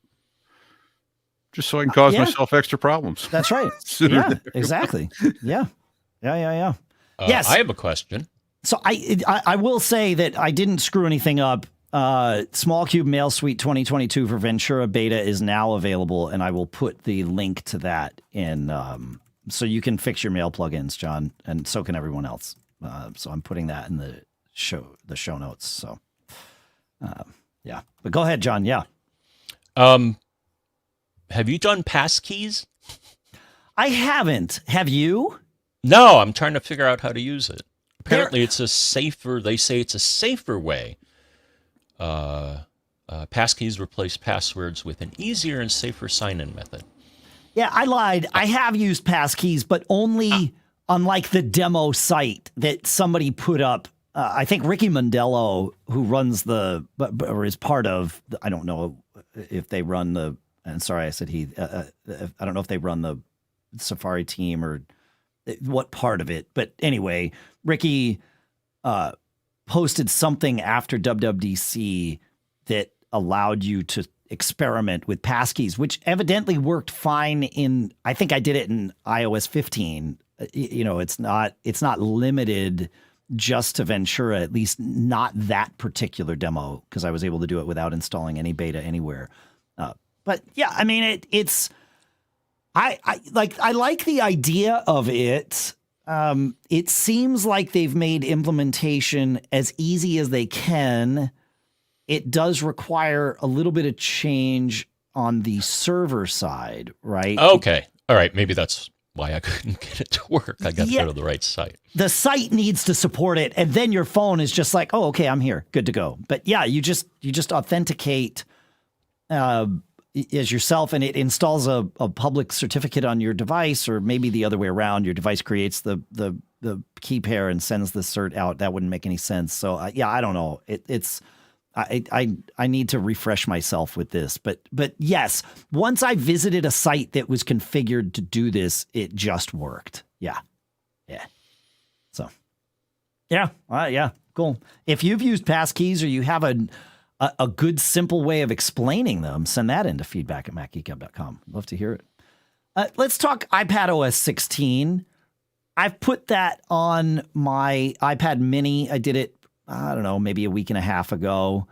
Just so I can cause myself extra problems. That's right. Yeah, exactly. Yeah. Yes. I have a question. So I will say that I didn't screw anything up. Small Cube Mail Suite 2022 for Ventura Beta is now available, and I will put the link to that in so you can fix your mail plugins, John, and so can everyone else. So I'm putting that in the show notes. So yeah. But go ahead, John. Yeah. Have you done PassKeys? I haven't. Have you? No, I'm trying to figure out how to use it. Apparently, they say it's a safer way. PassKeys replace passwords with an easier and safer sign-in method. Yeah, I lied. I have used PassKeys, but only on like the demo site that somebody put up. I think Ricky Mondello, who runs or is part of, I don't know if they run the, and sorry, I said he, I don't know if they run the Safari team or what part of it. But anyway, Ricky posted something after WWDC that allowed you to experiment with PassKeys, which evidently worked fine in, I think I did it in iOS 15. You know, it's not limited just to Ventura, at least not that particular demo, because I was able to do it without installing any beta anywhere. But yeah, I mean, I like the idea of it. It seems like they've made implementation as easy as they can. It does require a little bit of change on the server side, right? Okay. All right. Maybe that's why I couldn't get it to work. I got to go to the right site. The site needs to support it, and then your phone is just like, oh, okay, I'm here, good to go. But yeah, you just authenticate as yourself, and it installs a public certificate on your device, or maybe the other way around. Your device creates the the key pair and sends the cert out. That wouldn't make any sense. So yeah, I don't know. I need to refresh myself with this, but yes, once I visited a site that was configured to do this, it just worked. Yeah. So yeah, cool. If you've used PassKeys or you have a good simple way of explaining them, send that into feedback@macgeekgab.com. Love to hear it. Let's talk iPadOS 16. I've put that on my iPad mini. I did it, I don't know, maybe a week and a half ago.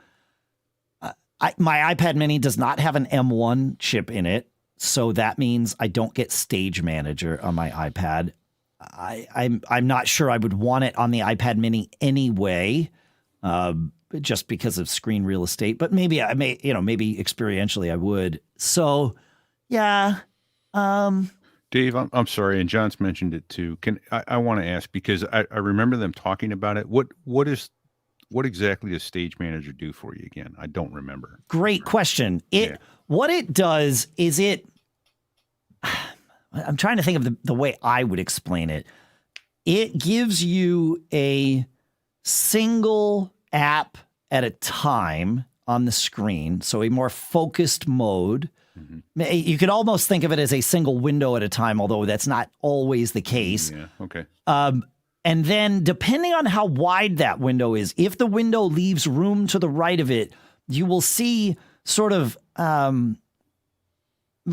My iPad mini does not have an M1 chip in it, so that means I don't get Stage Manager on my iPad. I'm not sure I would want it on the iPad mini anyway, just because of screen real estate. But maybe maybe experientially I would. So, yeah. Dave, I'm sorry, and John's mentioned it too. I want to ask, because I remember them talking about it. What exactly does Stage Manager do for you again? I don't remember. Great question. What it does is I'm trying to think of the way I would explain it. It gives you a single app at a time on the screen, so a more focused mode. Mm-hmm. You could almost think of it as a single window at a time, although that's not always the case. Yeah, okay. And then depending on how wide that window is, if the window leaves room to the right of it, you will see sort of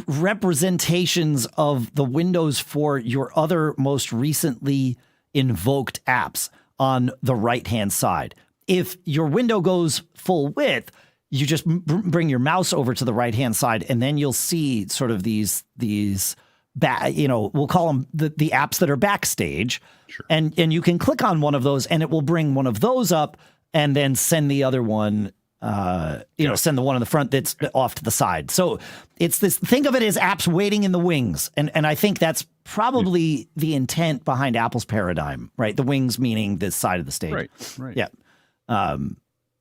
representations of the windows for your other most recently invoked apps on the right-hand side. If your window goes full width, you just bring your mouse over to the right-hand side, and then you'll see sort of these we'll call them the apps that are backstage. Sure. And you can click on one of those, and it will bring one of those up, and then send the other one, send the one in the front that's off to the side. So it's this, think of it as apps waiting in the wings. And I think that's probably the intent behind Apple's paradigm, right? The wings meaning this side of the stage. Right. Yeah.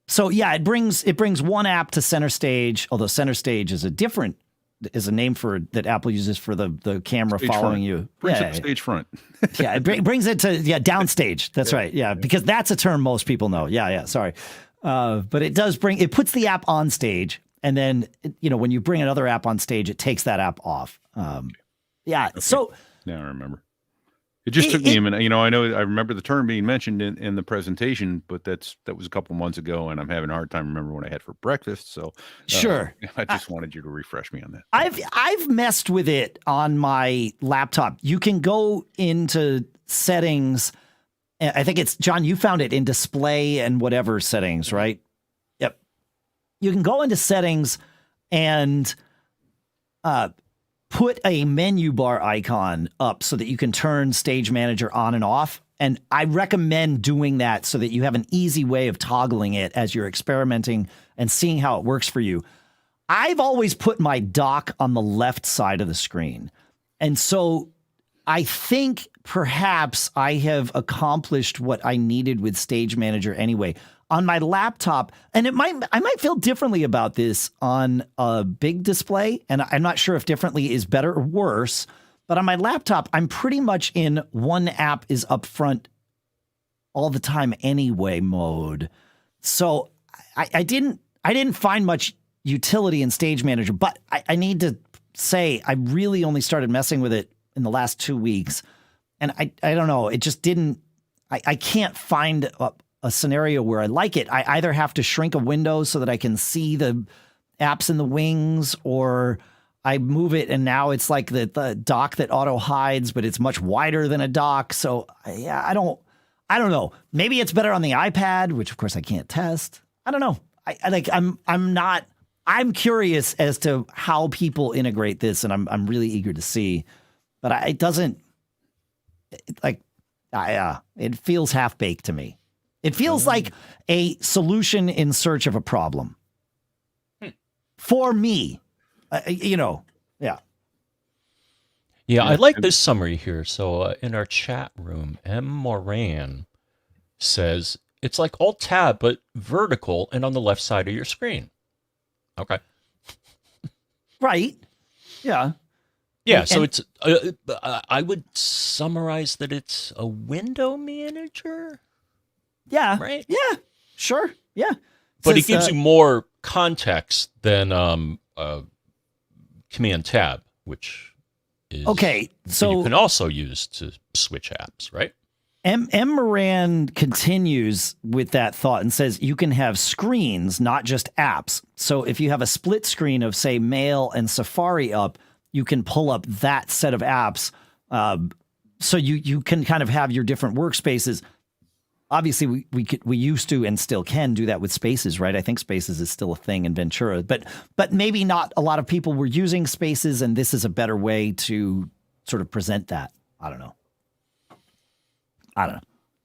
So yeah, it brings one app to center stage, although center stage is a name for that Apple uses for the camera stage following front. you. Brings it to stage front. Yeah, it brings it to downstage. That's right. Yeah, because that's a term most people know. Yeah. Sorry, but it puts the app on stage, and then when you bring another app on stage, it takes that app off. Yeah. Okay. So now I remember. It just took me a minute. I remember the term being mentioned in the presentation, but that was a couple months ago, and I'm having a hard time remembering what I had for breakfast. So sure, I just wanted you to refresh me on that. I've messed with it on my laptop. You can go into settings. I think it's John. You found it in display and whatever settings, right? Yep. You can go into settings and put a menu bar icon up so that you can turn Stage Manager on and off. And I recommend doing that so that you have an easy way of toggling it as you're experimenting and seeing how it works for you. I've always put my dock on the left side of the screen. And so I think perhaps I have accomplished what I needed with Stage Manager anyway. On my laptop, and I might feel differently about this on a big display, and I'm not sure if differently is better or worse, but on my laptop, I'm pretty much in one app is up front all the time anyway mode. So I didn't find much utility in Stage Manager, but I need to say I really only started messing with it in the last 2 weeks, and I don't know, it just didn't, I can't find a scenario where I like it. I either have to shrink a window so that I can see the apps in the wings, or I move it and now it's like the dock that auto hides, but it's much wider than a dock. So yeah, I don't know. Maybe it's better on the iPad, which of course I can't test. I don't know. I'm curious as to how people integrate this, and I'm really eager to see, but it feels half baked to me. It feels like a solution in search of a problem. For me, yeah. Yeah, I like this summary here. So in our chat room, M. Moran says, it's like Alt-Tab, but vertical and on the left side of your screen. Okay. Right. Yeah. Yeah, so it's I would summarize that it's a window manager. Yeah. Right? Yeah. Sure. Yeah. But it gives you more context than Command Tab, which is okay. So you can also use to switch apps, right? M. Moran continues with that thought and says you can have screens, not just apps. So if you have a split screen of, say, Mail and Safari up, you can pull up that set of apps. So you can kind of have your different workspaces. Obviously, we used to and still can do that with Spaces, right? I think Spaces is still a thing in Ventura, but maybe not a lot of people were using Spaces, and this is a better way to sort of present that. I don't know.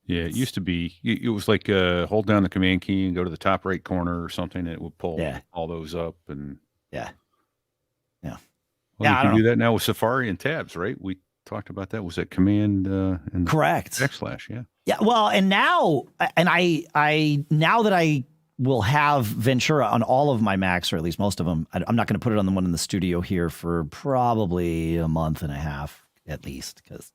Yeah, it used to be, it was like hold down the command key and go to the top right corner or something, and it would pull all those up. And yeah. Well, you can do that now with Safari and tabs, right? We talked about that. Was that command and correct /? Yeah. Yeah. Well, and now, now that I will have Ventura on all of my Macs, or at least most of them, I'm not going to put it on the one in the studio here for probably a month and a half at least, because,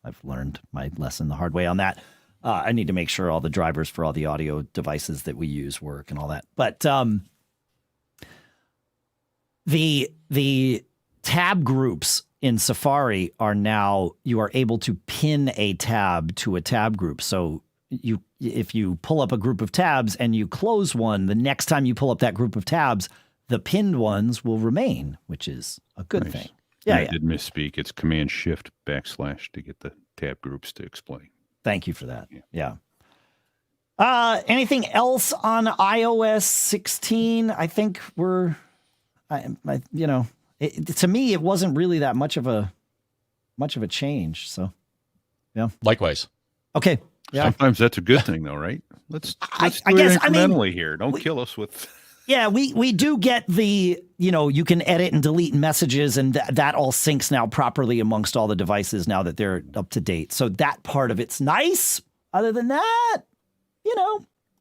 I've learned my lesson the hard way on that. I need to make sure all the drivers for all the audio devices that we use work and all that. But the tab groups in Safari are now, you are able to pin a tab to a tab group. So if you pull up a group of tabs and you close one, the next time you pull up that group of tabs, the pinned ones will remain, which is a good thing. Yeah, I did misspeak. It's Command Shift / to get the tab groups to explain. Thank you for that. Yeah. Anything else on iOS 16? I think to me, it wasn't really that much of a change. So, yeah. Likewise. Okay. Yeah. Sometimes that's a good thing, though, right? Let's do it incrementally here. Don't kill us with. Yeah, we do get the, you can edit and delete messages, and that all syncs now properly amongst all the devices now that they're up to date. So that part of it's nice. Other than that,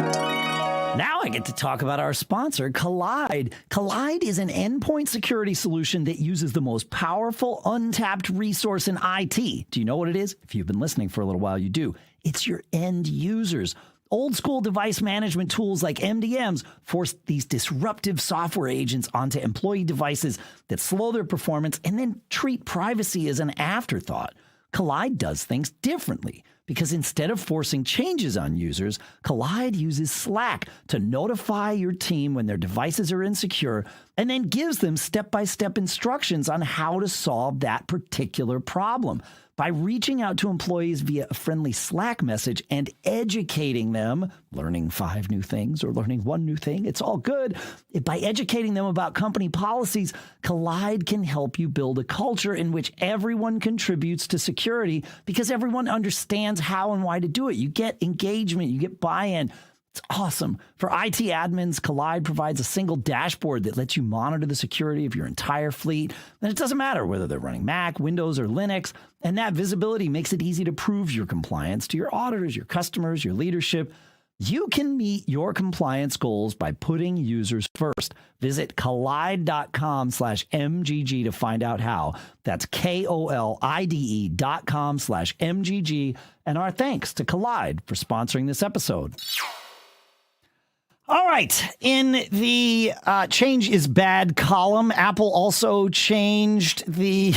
Now I get to talk about our sponsor, Kolide. Kolide is an endpoint security solution that uses the most powerful, untapped resource in IT. Do you know what it is? If you've been listening for a little while, you do. It's your end users. Old school device management tools like MDMs force these disruptive software agents onto employee devices that slow their performance and then treat privacy as an afterthought. Kolide does things differently because instead of forcing changes on users, Kolide uses Slack to notify your team when their devices are insecure and then gives them step-by-step instructions on how to solve that particular problem. By reaching out to employees via a friendly Slack message and educating them, learning 5 new things or learning 1 new thing, it's all good. By educating them about company policies, Kolide can help you build a culture in which everyone contributes to security because everyone understands how and why to do it. You get engagement, you get buy-in. It's awesome. For IT admins, Kolide provides a single dashboard that lets you monitor the security of your entire fleet. And it doesn't matter whether they're running Mac, Windows, or Linux. And that visibility makes it easy to prove your compliance to your auditors, your customers, your leadership. You can meet your compliance goals by putting users first. Visit kolide.com/MGG to find out how. That's KOLIDE.com/MGG. And our thanks to Kolide for sponsoring this episode. All right. In the change is bad column, Apple also changed the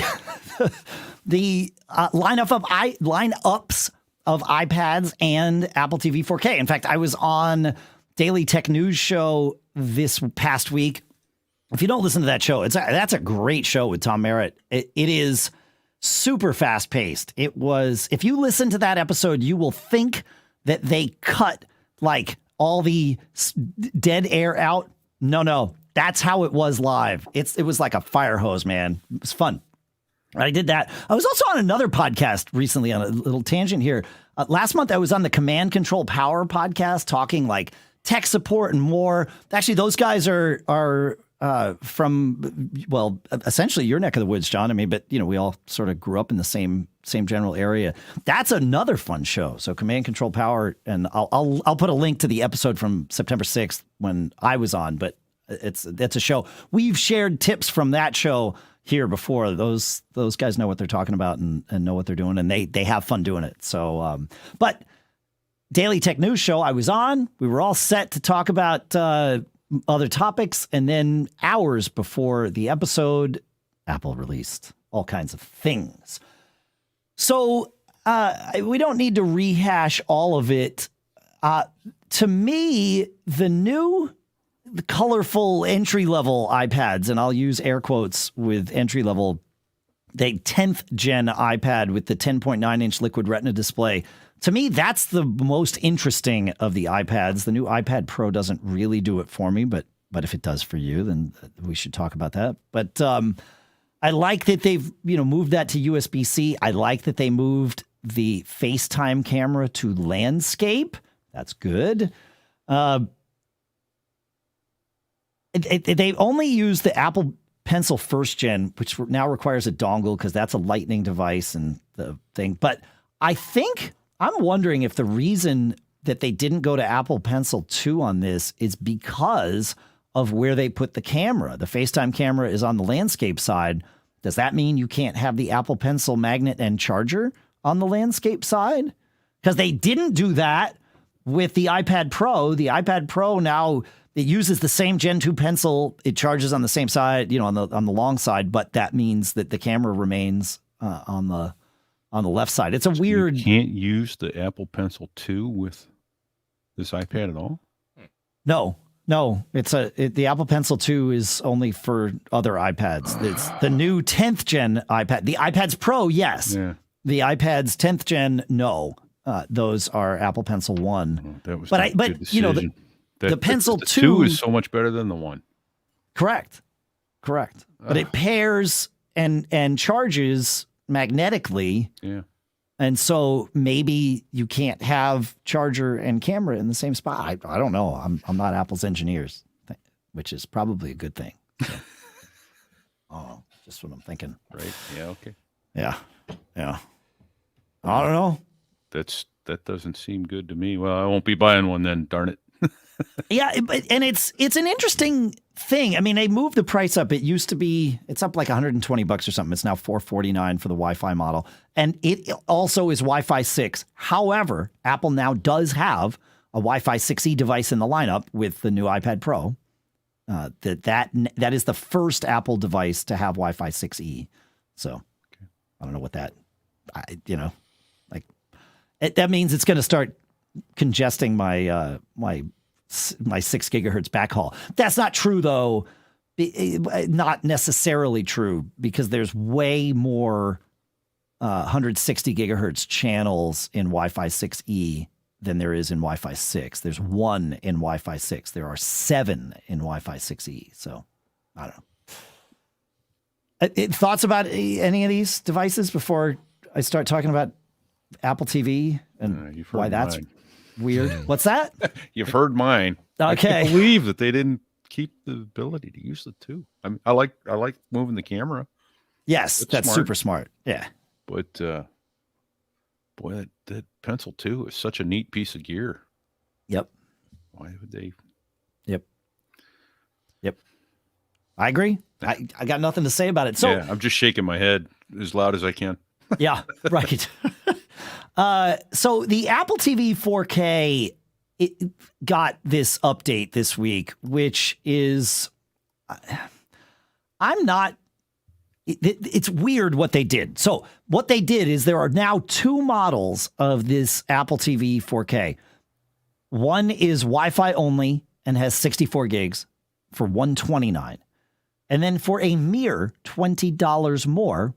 lineups of iPads and Apple TV 4K. In fact, I was on Daily Tech News Show this past week. If you don't listen to that show, that's a great show with Tom Merritt. It is super fast paced. It was, if you listen to that episode, you will think that they cut like all the dead air out. No, that's how it was live. It was like a fire hose, man. It was fun. I did that. I was also on another podcast recently on a little tangent here. Last month, I was on the Command Control Power podcast talking like tech support and more. Actually, those guys are from, well, essentially your neck of the woods, John. I mean, but we all sort of grew up in the same general area. That's another fun show. So Command Control Power, and I'll put a link to the episode from September 6th when I was on, but that's a show. We've shared tips from that show here before. Those guys know what they're talking about and know what they're doing, and they have fun doing it. So, but Daily Tech News Show, I was on. We were all set to talk about other topics, and then hours before the episode, Apple released all kinds of things. So we don't need to rehash all of it. To me, the colorful entry-level iPads, and I'll use air quotes with entry-level, the 10th gen iPad with the 10.9-inch liquid retina display, to me, that's the most interesting of the iPads. The new iPad Pro doesn't really do it for me, but if it does for you, then we should talk about that. But I like that they've moved that to USB-C. I like that they moved the FaceTime camera to landscape. That's good. They only use the Apple Pencil first gen, which now requires a dongle because that's a Lightning device and the thing. But I'm wondering if the reason that they didn't go to Apple Pencil 2 on this is because of where they put the camera. The FaceTime camera is on the landscape side. Does that mean you can't have the Apple Pencil magnet and charger on the landscape side? Because they didn't do that with the iPad Pro. The iPad Pro now, it uses the same Gen 2 pencil. It charges on the same side, on the long side, but that means that the camera remains on the left side. It's a weird. You can't use the Apple Pencil 2 with this iPad at all? No. The Apple Pencil 2 is only for other iPads. It's the new 10th gen iPad. The iPads Pro, yes. Yeah. The iPads 10th gen, no. Those are Apple Pencil 1. That was the Pencil 2 is so much better than the 1. Correct. But it pairs and charges magnetically. Yeah. And so maybe you can't have charger and camera in the same spot. I don't know. I'm not Apple's engineers, which is probably a good thing. So. Just what I'm thinking. Right. Yeah. Okay. Yeah. I don't know. That doesn't seem good to me. Well, I won't be buying one then. Darn it. Yeah, and it's an interesting thing. I mean, they moved the price up. It's up like $120 or something. It's now $449 for the Wi-Fi model, and it also is Wi-Fi 6. However, Apple now does have a Wi-Fi 6E device in the lineup with the new iPad Pro. That is the first Apple device to have Wi-Fi 6E. So okay. I don't know what that, that means it's going to start congesting my 6 gigahertz backhaul. That's not true, though. Not necessarily true, because there's way more 160 gigahertz channels in Wi-Fi 6E than there is in Wi-Fi 6. There's 1 in Wi-Fi 6. There are 7 in Wi-Fi 6E. So I don't know. Thoughts about any of these devices before I start talking about Apple TV and why that's weird? What's that? You've heard mine. Okay. I can't believe that they didn't keep the ability to use the 2. I mean, I like moving the camera. Yes, that's smart. Super smart. Yeah. But boy, that Pencil 2 is such a neat piece of gear. Yep. Why would they? Yep. I agree. I got nothing to say about it. So yeah, I'm just shaking my head as loud as I can. Yeah, right. So the Apple TV 4K got this update this week, which is, it's weird what they did. So what they did is there are now 2 models of this Apple TV 4K. One is Wi-Fi only and has 64 gigs for $129. And then for a mere $20 more,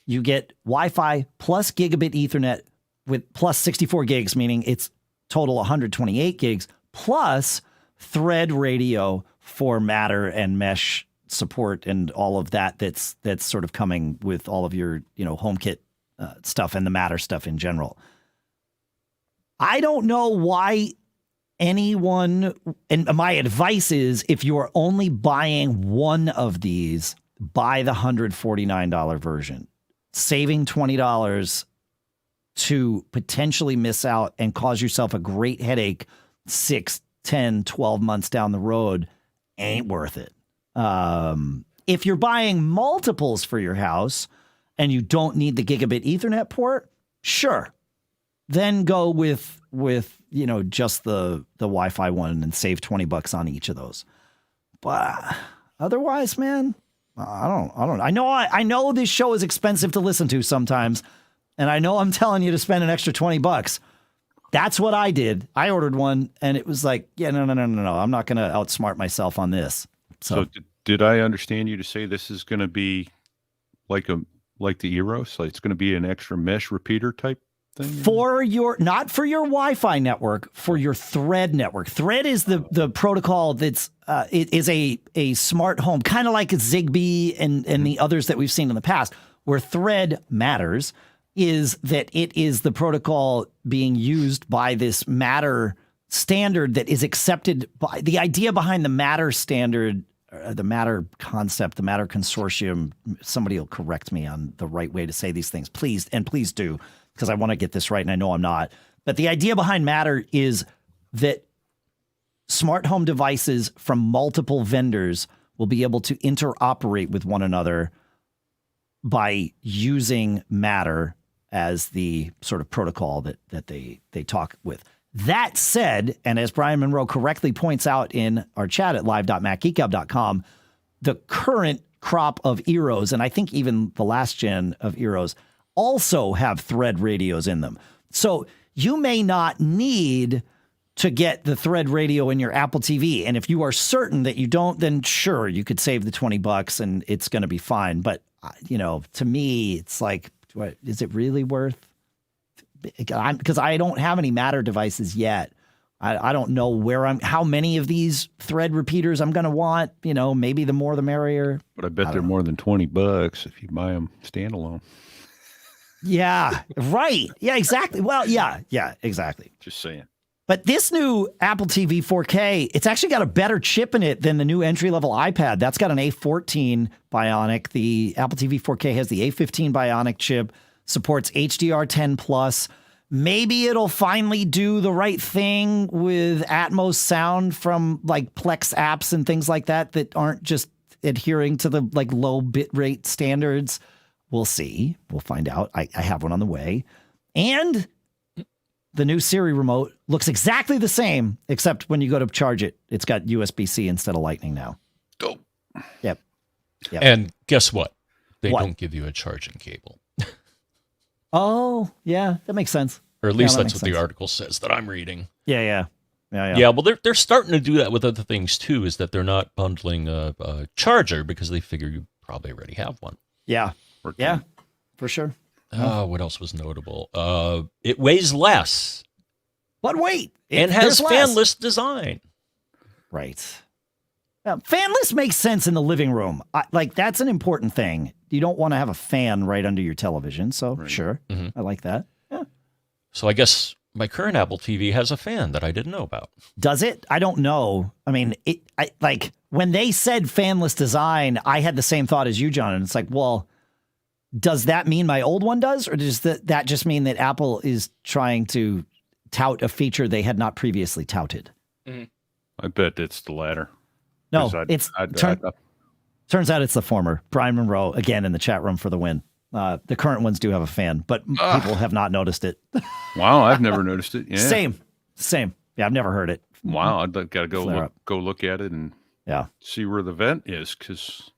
you get Wi-Fi plus gigabit Ethernet with plus 64 gigs, meaning it's total 128 gigs, plus Thread radio for Matter and Mesh support and all of that's sort of coming with all of your HomeKit stuff and the Matter stuff in general. I don't know why anyone, and my advice is if you are only buying one of these, buy the $149 version. Saving $20 to potentially miss out and cause yourself a great headache 6, 10, 12 months down the road ain't worth it. if you're buying multiples for your house and you don't need the gigabit Ethernet port, sure. Then go with just the Wi-Fi one and save $20 on each of those. But otherwise, man, I don't. I know this show is expensive to listen to sometimes, and I know I'm telling you to spend an extra $20. That's what I did. I ordered one, and it was like, yeah, no. I'm not going to outsmart myself on this. So did I understand you to say this is going to be like the Eros? Like it's going to be an extra mesh repeater type thing? Not for your Wi-Fi network, for your Thread network. Thread is the protocol that's it is a smart home, kind of like Zigbee and the others that we've seen in the past. Where Thread matters is that it is the protocol being used by this Matter standard that is accepted by the idea behind the Matter standard, the Matter concept, the Matter consortium. Somebody will correct me on the right way to say these things, please do, because I want to get this right, and I know I'm not. But the idea behind Matter is that smart home devices from multiple vendors will be able to interoperate with one another by using Matter as the sort of protocol that they talk with. That said, and as Brian Monroe correctly points out in our chat at live.macgeekgab.com, the current crop of Eros, and I think even the last gen of Eros, also have Thread radios in them. So you may not need to get the Thread radio in your Apple TV. And if you are certain that you don't, then sure, you could save the $20 and it's going to be fine. But, to me, it's like, is it really worth? Because I don't have any Matter devices yet. I don't know how many of these Thread repeaters I'm going to want. Maybe the more the merrier. But I bet they're more than $20 if you buy them standalone. Yeah, right. Yeah, exactly. Well, yeah, exactly. Just saying. But this new Apple TV 4K, it's actually got a better chip in it than the new entry-level iPad. That's got an A14 Bionic. The Apple TV 4K has the A15 Bionic chip, supports HDR10 Plus. Maybe it'll finally do the right thing with Atmos sound from like Plex apps and things like that aren't just adhering to the like low bitrate standards. We'll see. We'll find out. I have one on the way. And the new Siri remote looks exactly the same, except when you go to charge it, it's got USB-C instead of Lightning now. Go. Yep. And guess what? They don't give you a charging cable. Oh, yeah, that makes sense. Or at least that's what the article says that I'm reading. Yeah. Yeah, well, they're starting to do that with other things, too, is that they're not bundling a charger because they figure you probably already have one. Yeah. Yeah, for sure. Oh, what else was notable? It weighs less. But wait. And has fanless design. Right. Now, fanless makes sense in the living room. That's an important thing. You don't want to have a fan right under your television. So, sure. Mm-hmm. I like that. Yeah. So, I guess my current Apple TV has a fan that I didn't know about. Does it? I don't know. I mean, when they said fanless design, I had the same thought as you, John. And it's like, well, does that mean my old one does? Or does that just mean that Apple is trying to tout a feature they had not previously touted? Mm-hmm. I bet it's the latter. No, turns out it's the former. Brian Monroe, again, in the chat room for the win. The current ones do have a fan, but people have not noticed it. Wow, I've never noticed it. Yeah. Same. Yeah, I've never heard it. Wow, I'd got to go look at it and see where the vent is, because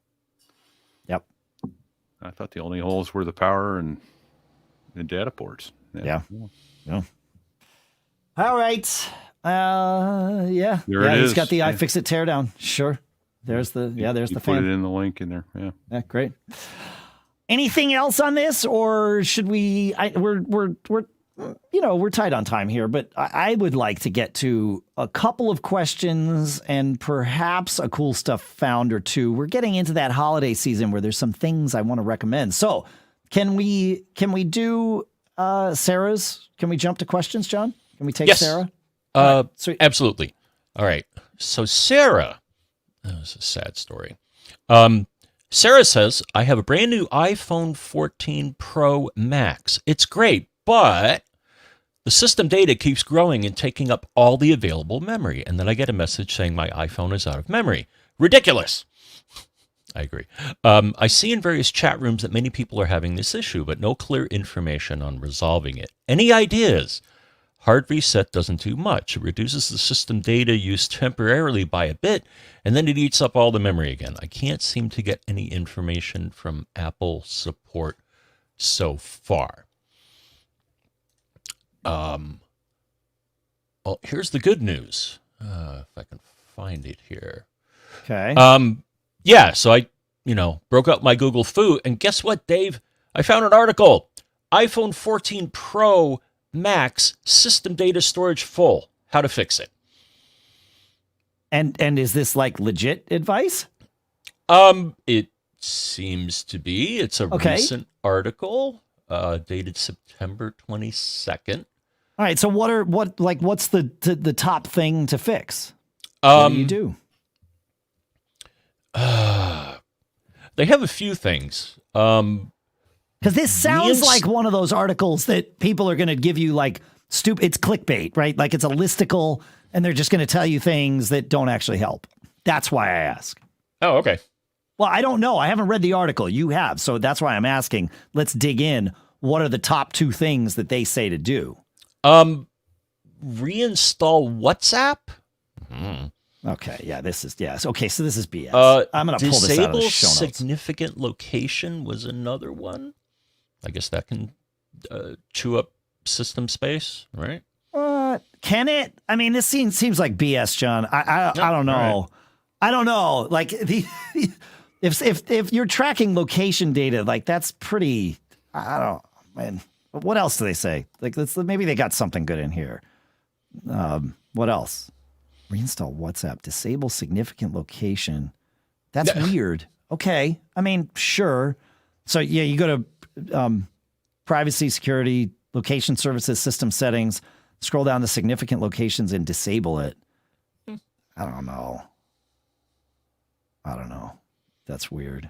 I thought the only holes were the power and the data ports. Yeah. All right. There it is. He's got the iFixit teardown. Sure. There's the fan. Put it in the link in there. Yeah. Yeah, great. Anything else on this, or should we? We're tight on time here, but I would like to get to a couple of questions and perhaps a cool stuff found or two. We're getting into that holiday season where there's some things I want to recommend. So can we do Sarah's? Can we jump to questions, John? Can we take Sarah? Sweet. Absolutely. All right. So Sarah, this is a sad story. Sarah says, I have a brand new iPhone 14 Pro Max. It's great, but the system data keeps growing and taking up all the available memory. And then I get a message saying my iPhone is out of memory. Ridiculous. I agree. I see in various chat rooms that many people are having this issue, but no clear information on resolving it. Any ideas? Hard reset doesn't do much. It reduces the system data use temporarily by a bit, and then it eats up all the memory again. I can't seem to get any information from Apple support so far. Well, here's the good news. If I can find it here. Okay. Yeah, so I, broke up my Google Foo, and guess what, Dave? I found an article. iPhone 14 Pro Max system data storage full. How to fix it. And is this like legit advice? It seems to be. It's a recent article, dated September 22nd. All right. So what's the top thing to fix? What do you do? They have a few things. Because this sounds like one of those articles that people are going to give you like stupid. It's clickbait, right? Like it's a listicle, and they're just going to tell you things that don't actually help. That's why I ask. Oh, okay. Well, I don't know. I haven't read the article. You have, so that's why I'm asking. Let's dig in. What are the top 2 things that they say to do? Reinstall WhatsApp. Okay, yeah, okay, so this is BS. I'm going to pull this out of the show notes. Disable significant location was another one. I guess that can chew up system space, right? Can it? I mean, this seems like BS, John. I don't know. Right. I don't know. Like if you're tracking location data, like that's pretty. I don't. Man, what else do they say? Like maybe they got something good in here. What else? Reinstall WhatsApp. Disable significant location. That's weird. Okay. I mean, sure. So yeah, you go to privacy, security, location services, system settings, scroll down to significant locations and disable it. I don't know. That's weird.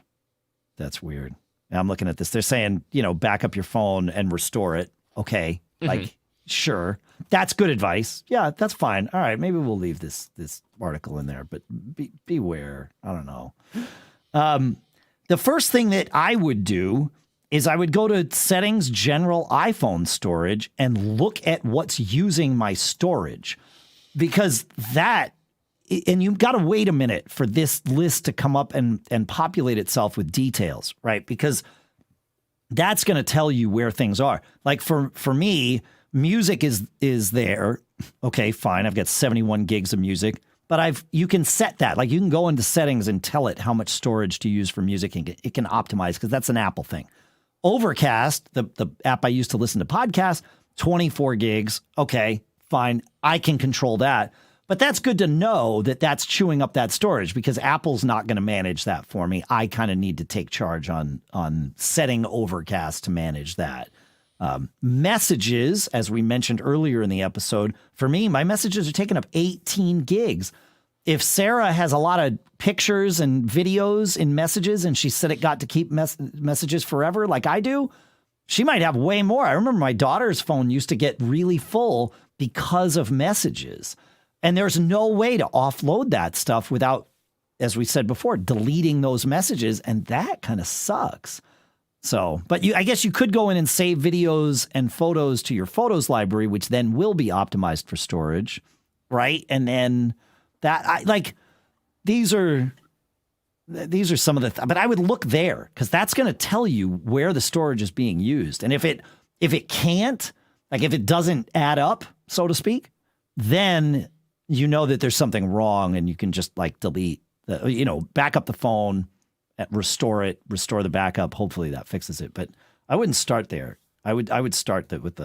I'm looking at this. They're saying, back up your phone and restore it. Okay. Like, sure. That's good advice. Yeah, that's fine. All right. Maybe we'll leave this article in there, but beware. I don't know. The first thing that I would do is I would go to settings, general iPhone storage, and look at what's using my storage, because and you've got to wait a minute for this list to come up and populate itself with details, right? Because that's going to tell you where things are. Like for me, music is there. Okay, fine. I've got 71 gigs of music, but you can set that. Like you can go into settings and tell it how much storage to use for music, and it can optimize, because that's an Apple thing. Overcast, the app I use to listen to podcasts, 24 gigs. Okay, fine. I can control that. But that's good to know that that's chewing up that storage, because Apple's not going to manage that for me. I kind of need to take charge on setting Overcast to manage that. Messages, as we mentioned earlier in the episode, for me, my messages are taking up 18 gigs. If Sarah has a lot of pictures and videos in messages and she said it got to keep messages forever like I do, she might have way more. I remember my daughter's phone used to get really full because of messages. And there's no way to offload that stuff without, as we said before, deleting those messages. And that kind of sucks. So, but I guess you could go in and save videos and photos to your photos library, which then will be optimized for storage, right? And then these are some of the, but I would look there, because that's going to tell you where the storage is being used. And if it can't, like if it doesn't add up, so to speak, then you know that there's something wrong, and you can just like delete back up the phone, restore the backup. Hopefully that fixes it. But I wouldn't start there. I would start that with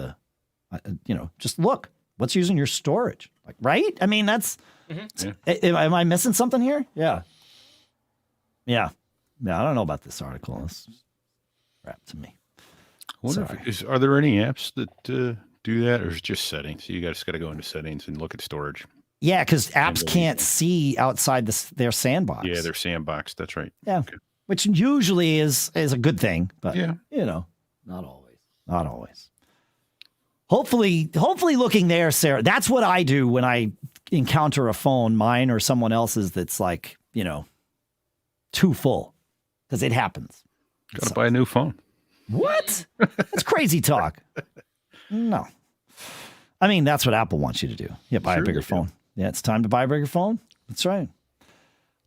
just look what's using your storage, like, right? I mean, that's, am I missing something here? Yeah. I don't know about this article. It's crap to me. Are there any apps that do that, or is it just settings? You just got to go into settings and look at storage. Yeah, because apps can't see outside their sandbox. Yeah, their sandbox. That's right. Yeah, okay. Which usually is a good thing, but not always. Hopefully looking there, Sarah. That's what I do when I encounter a phone, mine or someone else's, that's like too full. because it happens. Got to buy a new phone. What? That's crazy talk. No. I mean, that's what Apple wants you to do. Yeah, buy a bigger phone. Yeah, it's time to buy a bigger phone. That's right.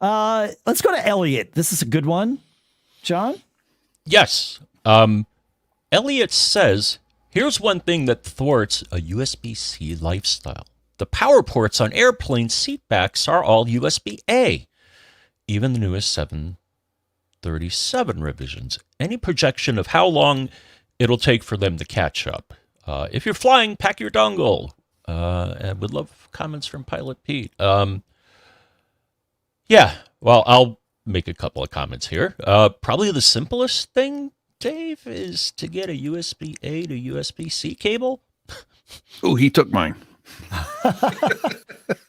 Let's go to Eliot. This is a good one. John? Yes. Eliot says, here's one thing that thwarts a USB-C lifestyle. The power ports on airplane seatbacks are all USB-A. Even the newest 737 revisions. Any projection of how long it'll take for them to catch up? If you're flying, pack your dongle. And would love comments from Pilot Pete. Yeah, well, I'll make a couple of comments here. Probably the simplest thing, Dave, is to get a USB-A to USB-C cable. Oh, he took mine.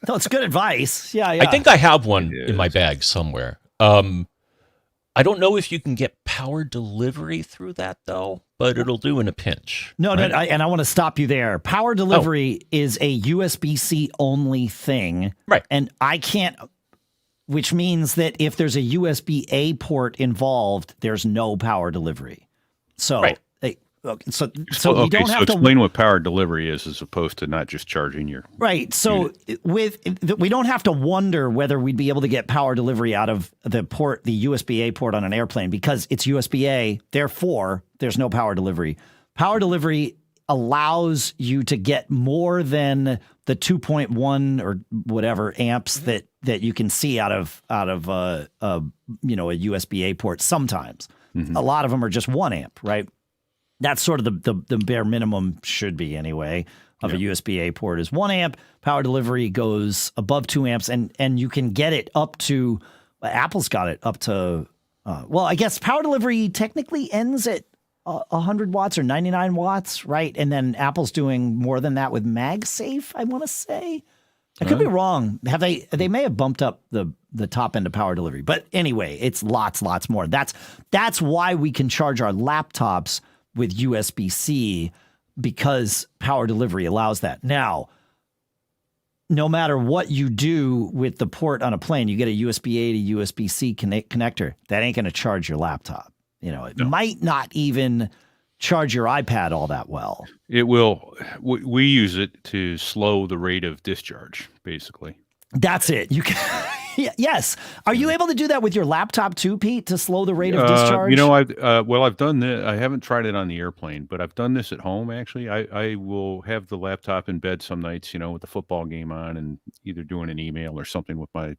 No, it's good advice. Yeah. I think I have one in my bag somewhere. I don't know if you can get power delivery through that, though, but it'll do in a pinch. No, right? and I want to stop you there. Power delivery is a USB-C only thing. Right. And I can't, which means that if there's a USB-A port involved, there's no power delivery. So, right. So you don't have to explain what power delivery is as opposed to not just charging your So we don't have to wonder whether we'd be able to get power delivery out of the USB-A port on an airplane because it's USB-A. Therefore, there's no power delivery. Power delivery allows you to get more than the 2.1 or whatever amps that you can see out of a USB-A port. Sometimes a lot of them are just 1 amp, right? That's sort of the bare minimum should be anyway of a USB-A port is 1 amp. Power delivery goes above 2 amps and you can get it up to, Apple's got it up to, I guess power delivery technically ends at 100 watts or 99 watts, right? And then Apple's doing more than that with MagSafe, I want to say. I could be wrong. They may have bumped up the top end of power delivery. But anyway, it's lots more. That's why we can charge our laptops with USB-C because power delivery allows that. Now, no matter what you do with the port on a plane, you get a USB-A to USB-C connector. That ain't going to charge your laptop. It might not even charge your iPad all that well. It will. We use it to slow the rate of discharge, basically. That's it. You can. Yes. Are you able to do that with your laptop too, Pete, to slow the rate of discharge? I've done this. I haven't tried it on the airplane, but I've done this at home. Actually, I will have the laptop in bed some nights, with the football game on, and either doing an email or something with my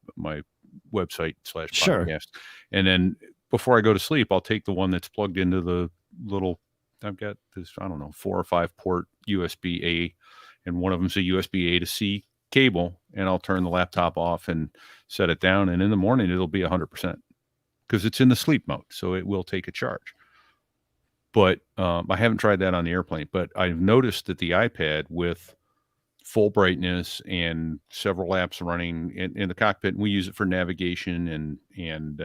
website / podcast, and then before I go to sleep, I'll take the one that's plugged into the little. I've got this, 4 or 5 port USB-A, and one of them's a USB-A to C cable, and I'll turn the laptop off and set it down, and in the morning it'll be 100% because it's in the sleep mode, so it will take a charge. But I haven't tried that on the airplane, but I've noticed that the iPad with full brightness and several apps running in the cockpit, and we use it for navigation and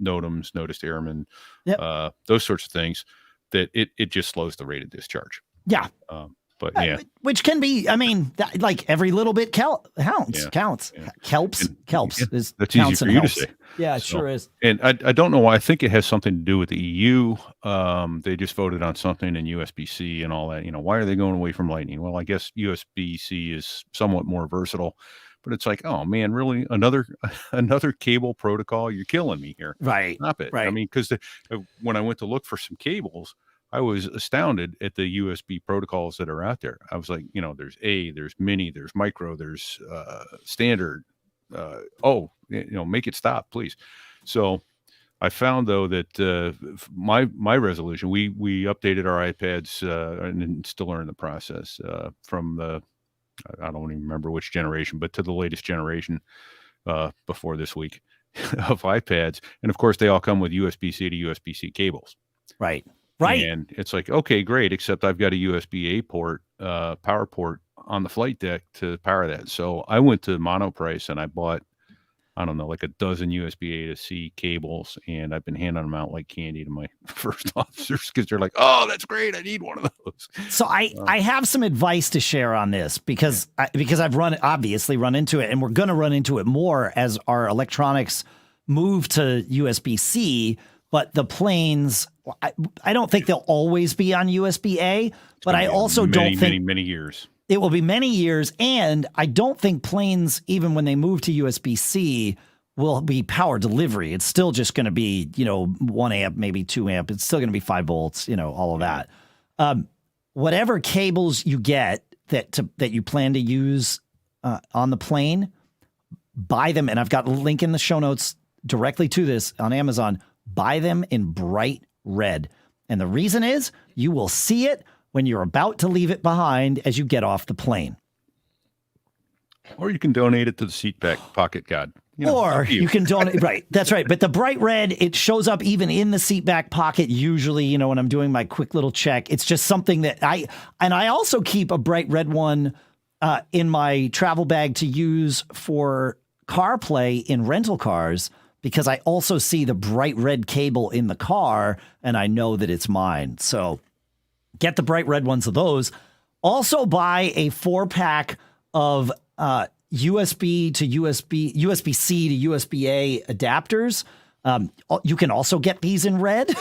NOTAMs, Noticed Airmen, those sorts of things, that it just slows the rate of discharge. Yeah. But which can be, like every little bit counts. Yeah. Kelps. That's easy for you to say. Yeah, it sure is. And I don't know why. I think it has something to do with the EU. They just voted on something in USB-C and all that. Why are they going away from Lightning? Well, I guess USB-C is somewhat more versatile. But it's like, oh man, really another cable protocol? You're killing me here. Right. Stop it. Right. Because when I went to look for some cables, I was astounded at the USB protocols that are out there. I was like, there's there's mini, there's micro, there's standard. Make it stop, please. So I found though that my resolution, we updated our iPads and still are in the process from the. I don't even remember which generation, but to the latest generation before this week of iPads. And of course, they all come with USB-C to USB-C cables. Right. And it's like, okay, great, except I've got a USB-A port, power port on the flight deck to power that. So I went to Monoprice and I bought, like a dozen USB-A to C cables, and I've been handing them out like candy to my first officers because they're like, oh, that's great, I need one of those. So I have some advice to share on this because I've obviously run into it, and we're going to run into it more as our electronics move to USB-C. but the planes, I don't think they'll always be on USB-A, but I also don't think many years. It will be many years, and I don't think planes, even when they move to USB-C, will be power delivery. It's still just going to be, 1 amp, maybe 2 amp. It's still going to be 5 volts, all of that. Whatever cables you get that you plan to use on the plane, buy them. And I've got a link in the show notes directly to this on Amazon. Buy them in bright red. And the reason is you will see it when you're about to leave it behind as you get off the plane. Or you can donate it to the seat back pocket god. You can donate. Right. That's right. But the bright red, it shows up even in the seat back pocket. Usually, when I'm doing my quick little check, it's just something that I also keep a bright red one in my travel bag to use for CarPlay in rental cars, because I also see the bright red cable in the car and I know that it's mine. So get the bright red ones of those. Also buy a 4-pack of USB to USB-C to USB-A adapters. You can also get these in red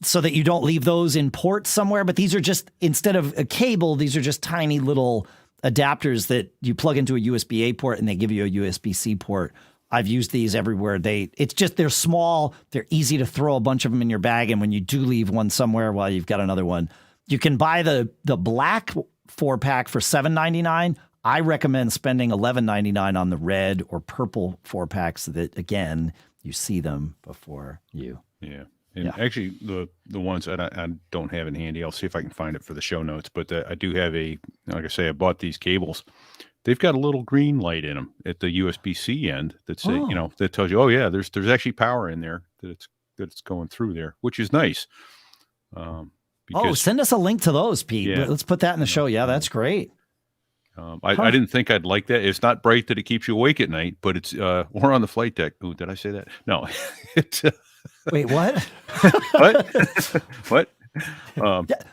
so that you don't leave those in ports somewhere. But these are just, instead of a cable, these are just tiny little adapters that you plug into a USB-A port and they give you a USB-C port. I've used these everywhere. They're small. They're easy to throw a bunch of them in your bag. And when you do leave one somewhere, well, you've got another one. You can buy the black 4-pack for $7.99. I recommend spending $11.99 on the red or purple 4-packs so that, again, you see them before you. Yeah. And actually, the ones that I don't have in handy, I'll see if I can find it for the show notes. But I do have like I say, I bought these cables. They've got a little green light in them at the USB-C end that say, that tells you, oh yeah, there's actually power in there that it's going through there, which is nice. Send us a link to those, Pete. Yeah. Let's put that in the show. Yeah, that's great. I didn't think I'd like that. It's not bright that it keeps you awake at night, but it's or on the flight deck. Ooh, did I say that? No. Wait, what? What?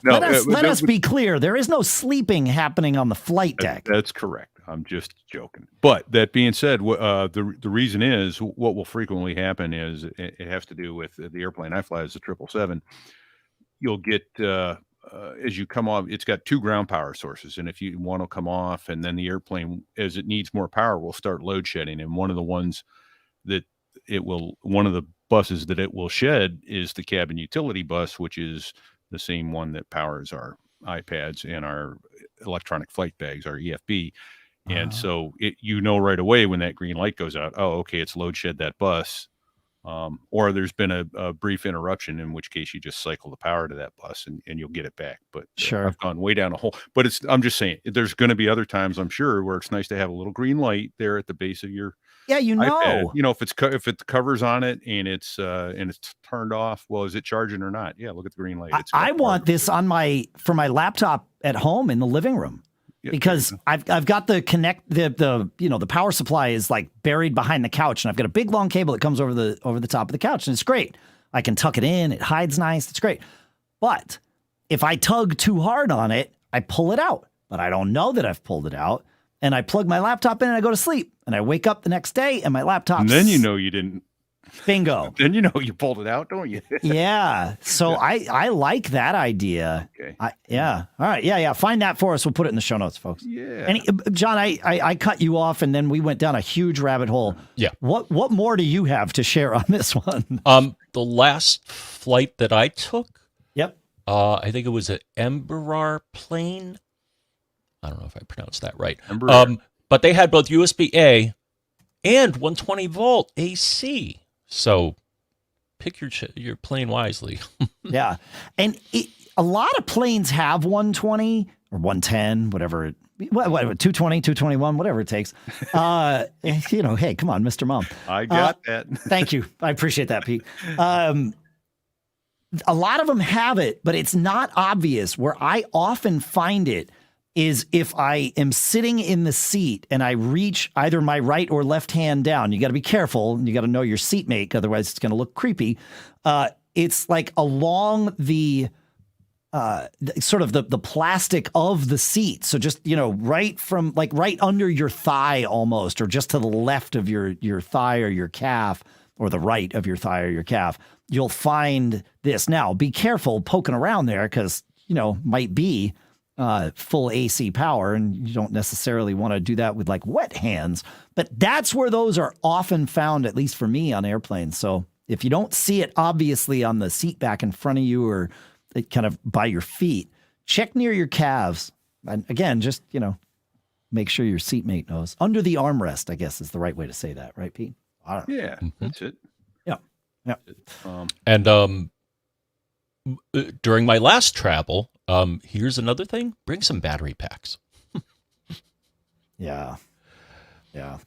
Let us be clear. There is no sleeping happening on the flight deck. That's correct. I'm just joking. But that being said, the reason is what will frequently happen is it has to do with the airplane I fly is the 777. You'll get as you come off, it's got 2 ground power sources, and if you want to come off, and then the airplane, as it needs more power, will start load shedding. And one of the buses that it will shed is the cabin utility bus, which is the same one that powers our iPads and our electronic flight bags, our EFB. And so right away when that green light goes out, oh, okay, it's load shed that bus. Or there's been a brief interruption, in which case you just cycle the power to that bus and you'll get it back. But sure, I've gone way down a hole. But I'm just saying, there's going to be other times, I'm sure, where it's nice to have a little green light there at the base of your iPad. If it covers on it and it's turned off, well, is it charging or not? Yeah, look at the green light. I want this for my laptop at home in the living room. Because I've got the power supply is like buried behind the couch, and I've got a big long cable that comes over the top of the couch, and it's great. I can tuck it in, it hides nice, it's great. But if I tug too hard on it, I pull it out. But I don't know that I've pulled it out, and I plug my laptop in and I go to sleep, and I wake up the next day and my laptop. And then you didn't. Bingo. Then you pulled it out, don't you? Yeah. So I like that idea. Okay. All right. Yeah. Find that for us. We'll put it in the show notes, folks. Yeah. John, I cut you off, and then we went down a huge rabbit hole. Yeah. What more do you have to share on this one? The last flight that I took. Yep. I think it was an Embraer plane. I don't know if I pronounced that right. But they had both USB-A and 120 volt AC. So pick your plane wisely. Yeah. And a lot of planes have 120 or 110, whatever. 220, 221, whatever it takes. Hey, come on, Mr. Mom. I got that. Thank you. I appreciate that, Pete. A lot of them have it, but it's not obvious. Where I often find it is if I am sitting in the seat and I reach either my right or left hand down. You got to be careful. You got to know your seatmate, otherwise it's going to look creepy. It's like along the sort of the plastic of the seat. So just, right under your thigh almost, or just to the left of your thigh or your calf. or the right of your thigh or your calf, you'll find this. Now, be careful poking around there because, might be full AC power, and you don't necessarily want to do that with like wet hands. But that's where those are often found, at least for me, on airplanes. So if you don't see it obviously on the seat back in front of you or kind of by your feet, check near your calves. And again, just, make sure your seatmate knows. Under the armrest, I guess is the right way to say that. Right, Pete? Yeah, that's it. Yeah. Yeah. And during my last travel, here's another thing. Bring some battery packs. Yeah. Yeah.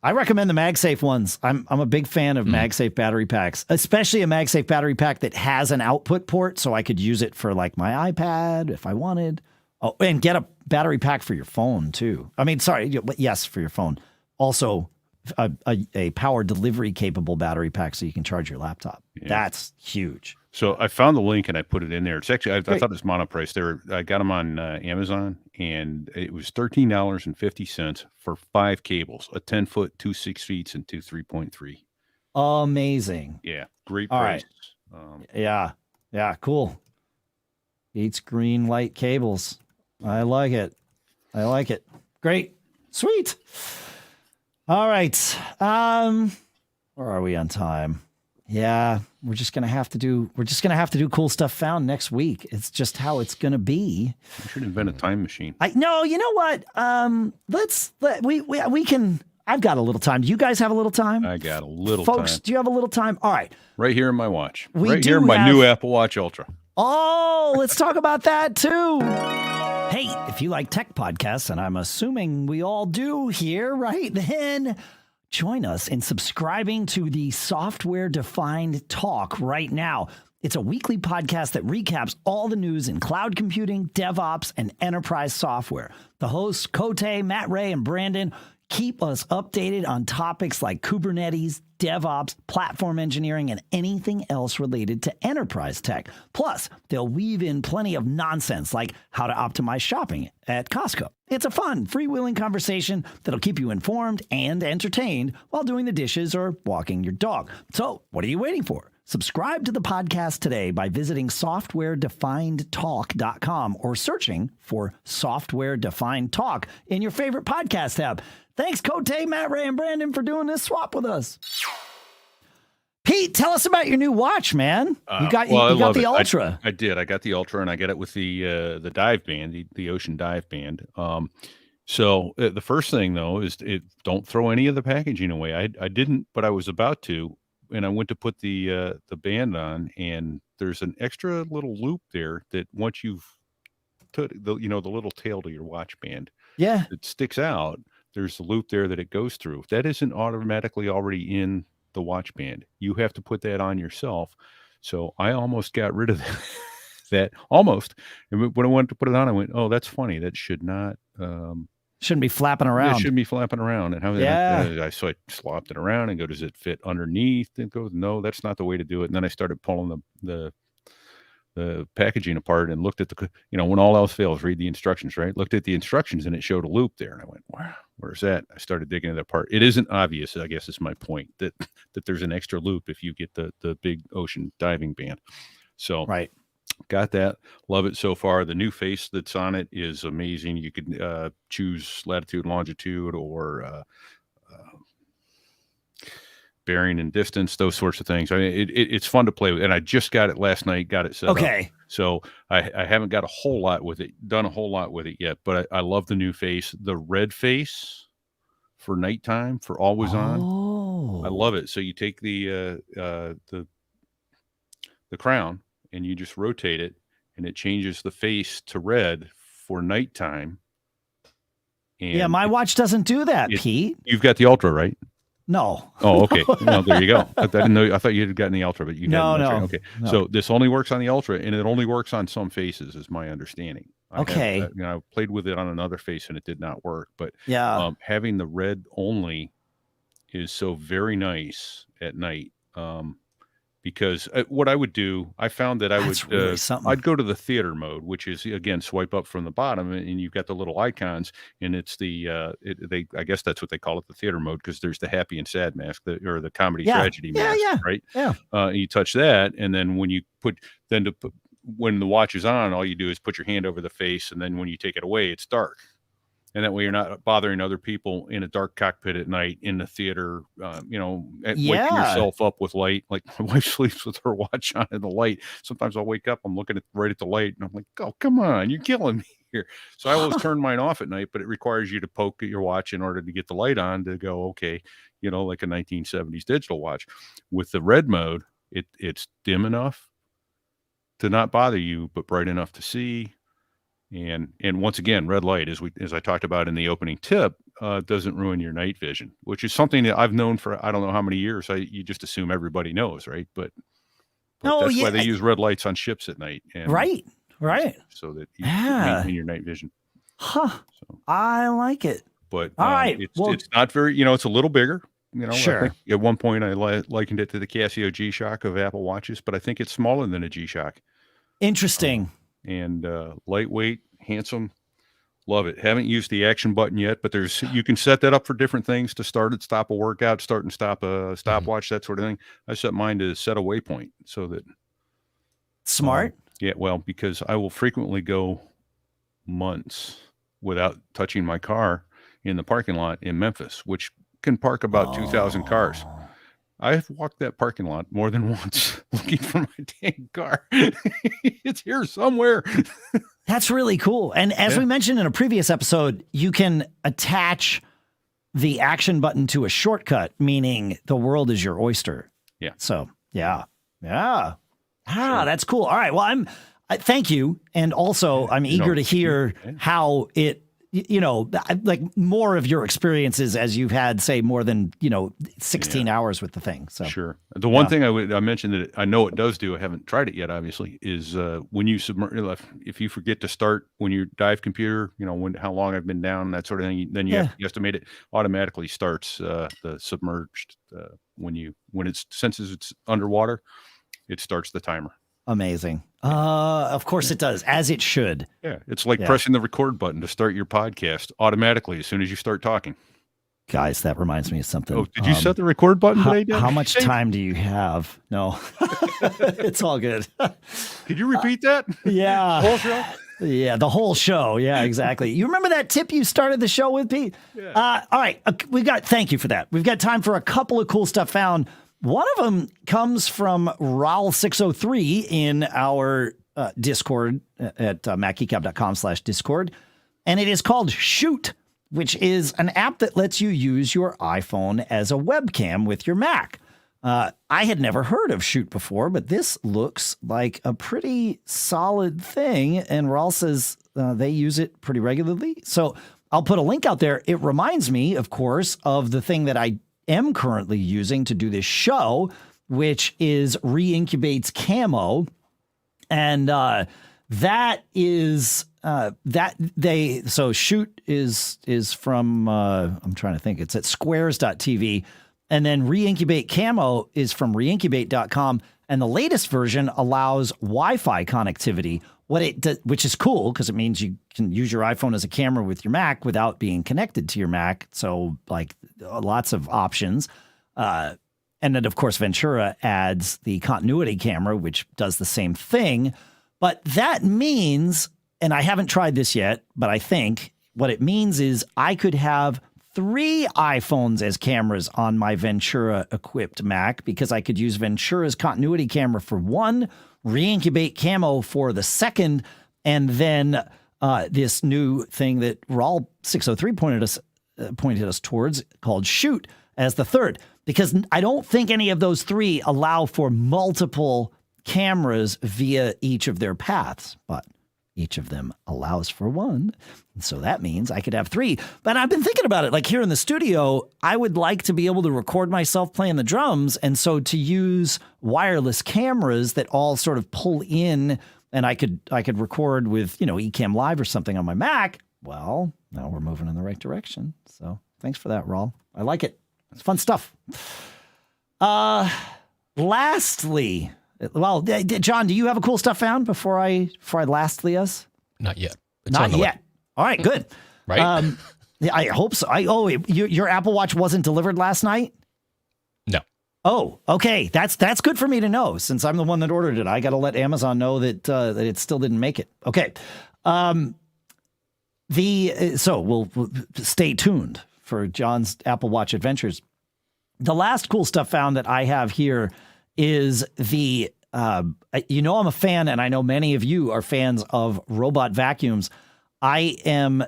I recommend the MagSafe ones. I'm a big fan of MagSafe battery packs, especially a MagSafe battery pack that has an output port, so I could use it for like my iPad if I wanted. Oh, and get a battery pack for your phone too. I mean, sorry, yes, for your phone. Also, a power delivery capable battery pack so you can charge your laptop. Yeah. That's huge. So I found the link and I put it in there. It's actually, I thought it was monoprice. I got them on Amazon, and it was $13.50 for 5 cables, a 10-foot, 2 6 feet, and 2 3.3. Amazing. Yeah, great price. Yeah, cool. Eats green light cables. I like it. Great. Sweet. All right. Where are we on time? Yeah, we're just gonna have to do cool stuff found next week. It's just how it's gonna be. We should invent a time machine. No, you know what? We can. I've got a little time. Do you guys have a little time? I got a little time. Folks, do you have a little time? All right. Right here in my watch. Here in my new Apple Watch Ultra. Oh, let's talk about that too. Hey, if you like tech podcasts, and I'm assuming we all do here, right? Then join us in subscribing to the Software Defined Talk right now. It's a weekly podcast that recaps all the news in cloud computing, DevOps, and enterprise software. The hosts, Cote, Matt Ray, and Brandon, keep us updated on topics like Kubernetes, DevOps, platform engineering, and anything else related to enterprise tech. Plus, they'll weave in plenty of nonsense like how to optimize shopping at Costco. It's a fun, freewheeling conversation that'll keep you informed and entertained while doing the dishes or walking your dog. So, what are you waiting for? Subscribe to the podcast today by visiting softwaredefinedtalk.com or searching for Software Defined Talk in your favorite podcast app. Thanks, Cote, Matt, Ray, and Brandon for doing this swap with us. Pete, tell us about your new watch, man. You got the Ultra. I did. I got the Ultra, and I got it with the dive band, the Ocean Dive Band. So the first thing though is don't throw any of the packaging away. I didn't, but I was about to, and I went to put the band on, and there's an extra little loop there that once you've put the little tail to your watch band, it sticks out. There's the loop there that it goes through. That isn't automatically already in the watch band. You have to put that on yourself. So I almost got rid of that almost. And when I went to put it on, I went, oh, that's funny. That shouldn't be flapping around. It shouldn't be flapping around. And so I slopped it around and go, does it fit underneath? And goes, no, that's not the way to do it. And then I started pulling the packaging apart and looked at when all else fails, read the instructions, right? Looked at the instructions and it showed a loop there. And I went, wow, where's that? I started digging it apart. It isn't obvious, I guess is my point, that there's an extra loop if you get the big Ocean diving band. So got that. Love it so far. The new face that's on it is amazing. You can choose latitude, longitude, or bearing and distance, those sorts of things. I mean, it's fun to play with, and I just got it last night, got it set up. So I haven't got done a whole lot with it yet, but I love the new face, the red face for nighttime, for always on. I love it. So you take the crown and you just rotate it, and it changes the face to red for nighttime. And my watch doesn't do that, Pete. You've got the Ultra, right? No. Oh, okay. Well, there you go. I didn't know. I thought you had gotten the Ultra, but you hadn't. No. Okay. No. So this only works on the Ultra, and it only works on some faces, is my understanding. I played with it on another face, and it did not work. But having the red only is so very nice at night. because what I would do, I found that That's really something. I'd go to the theater mode, which is again swipe up from the bottom, and you've got the little icons, and it's I guess that's what they call it, the theater mode, because there's the happy and sad mask, or the comedy tragedy mask, right? Yeah. You touch that, and then when the watch is on, all you do is put your hand over the face, and then when you take it away, it's dark. And that way you're not bothering other people in a dark cockpit at night in the theater, waking yourself up with light. Like my wife sleeps with her watch on in the light. Sometimes I'll wake up, I'm looking right at the light, and I'm like, oh, come on, you're killing me here. So I always turn mine off at night, but it requires you to poke at your watch in order to get the light on to go, okay, like a 1970s digital watch. With the red mode, it's dim enough to not bother you, but bright enough to see. And once again, red light, as I talked about in the opening tip, doesn't ruin your night vision, which is something that I've known for I don't know how many years. You just assume everybody knows, right? But that's why they use red lights on ships at night. And right. So that you maintain your night vision. Huh. So, I like it. But all right. It's not very, it's a little bigger. Sure. I think at one point I likened it to the Casio G-Shock of Apple watches, but I think it's smaller than a G-Shock. Interesting. And lightweight, handsome, love it. Haven't used the action button yet, but you can set that up for different things, to start and stop a workout, start and stop a stopwatch, that sort of thing. I set mine to set a waypoint so that smart. Because I will frequently go months without touching my car in the parking lot in Memphis, which can park about 2,000 cars. I have walked that parking lot more than once looking for my dang car. It's here somewhere. That's really cool. And as we mentioned in a previous episode, you can attach the action button to a shortcut, meaning the world is your oyster. Yeah. So, yeah. That's cool. All right. Well, thank you. And also I'm eager to hear how it, like more of your experiences as you've had, say, more than, 16 hours with the thing. So sure. The one thing I mentioned that I know it does do, I haven't tried it yet, obviously, is when you submerge, if you forget to start when you dive computer, how long I've been down, that sort of thing, then you have to estimate it automatically starts the submerged when it senses it's underwater, it starts the timer. Amazing. Of course it does, as it should. Yeah, it's like pressing the record button to start your podcast automatically as soon as you start talking. Guys, that reminds me of something. Oh, did you set the record button today, Dan? How much time do you have? No, it's all good. Could you repeat that? Yeah. The whole show? Yeah, the whole show. Yeah, exactly. You remember that tip you started the show with, Pete? Yeah. All right. Thank you for that. We've got time for a couple of cool stuff found. One of them comes from Raul603 in our Discord at macgeekgab.com/Discord. And it is called Shoot, which is an app that lets you use your iPhone as a webcam with your Mac. I had never heard of Shoot before, but this looks like a pretty solid thing. And Raul says they use it pretty regularly. So I'll put a link out there. It reminds me, of course, of the thing that I am currently using to do this show, which is Re-Incubate's Camo. And that is so Shoot is from I'm trying to think, it's at squares.tv, and then Re-Incubate Camo is from reincubate.com, and the latest version allows Wi-Fi connectivity. Which is cool because it means you can use your iPhone as a camera with your Mac without being connected to your Mac. So like lots of options. And then of course, Ventura adds the continuity camera, which does the same thing. But that means, and I haven't tried this yet, but I think what it means is I could have 3 iPhones as cameras on my Ventura equipped Mac, because I could use Ventura's continuity camera for one, Re-Incubate Camo for the second, and then this new thing that Raul 603 pointed us towards called Shoot as the third, because I don't think any of those 3 allow for multiple cameras via each of their paths, but each of them allows for one. And so that means I could have 3. But I've been thinking about it. Like here in the studio, I would like to be able to record myself playing the drums. And so to use wireless cameras that all sort of pull in, and I could record with, Ecamm Live or something on my Mac. Well, now we're moving in the right direction. So thanks for that, Raul. I like it. It's fun stuff. Lastly, well, John, do you have a cool stuff found before I lastly us? Not yet. It's Not on the way. yet. All right, good. Right? Yeah, I hope so. Your Apple Watch wasn't delivered last night? No. Oh, okay. That's good for me to know since I'm the one that ordered it. I got to let Amazon know that it still didn't make it. Okay. So we'll stay tuned for John's Apple Watch adventures. The last cool stuff found that I have here is I'm a fan, and I know many of you are fans of robot vacuums. I am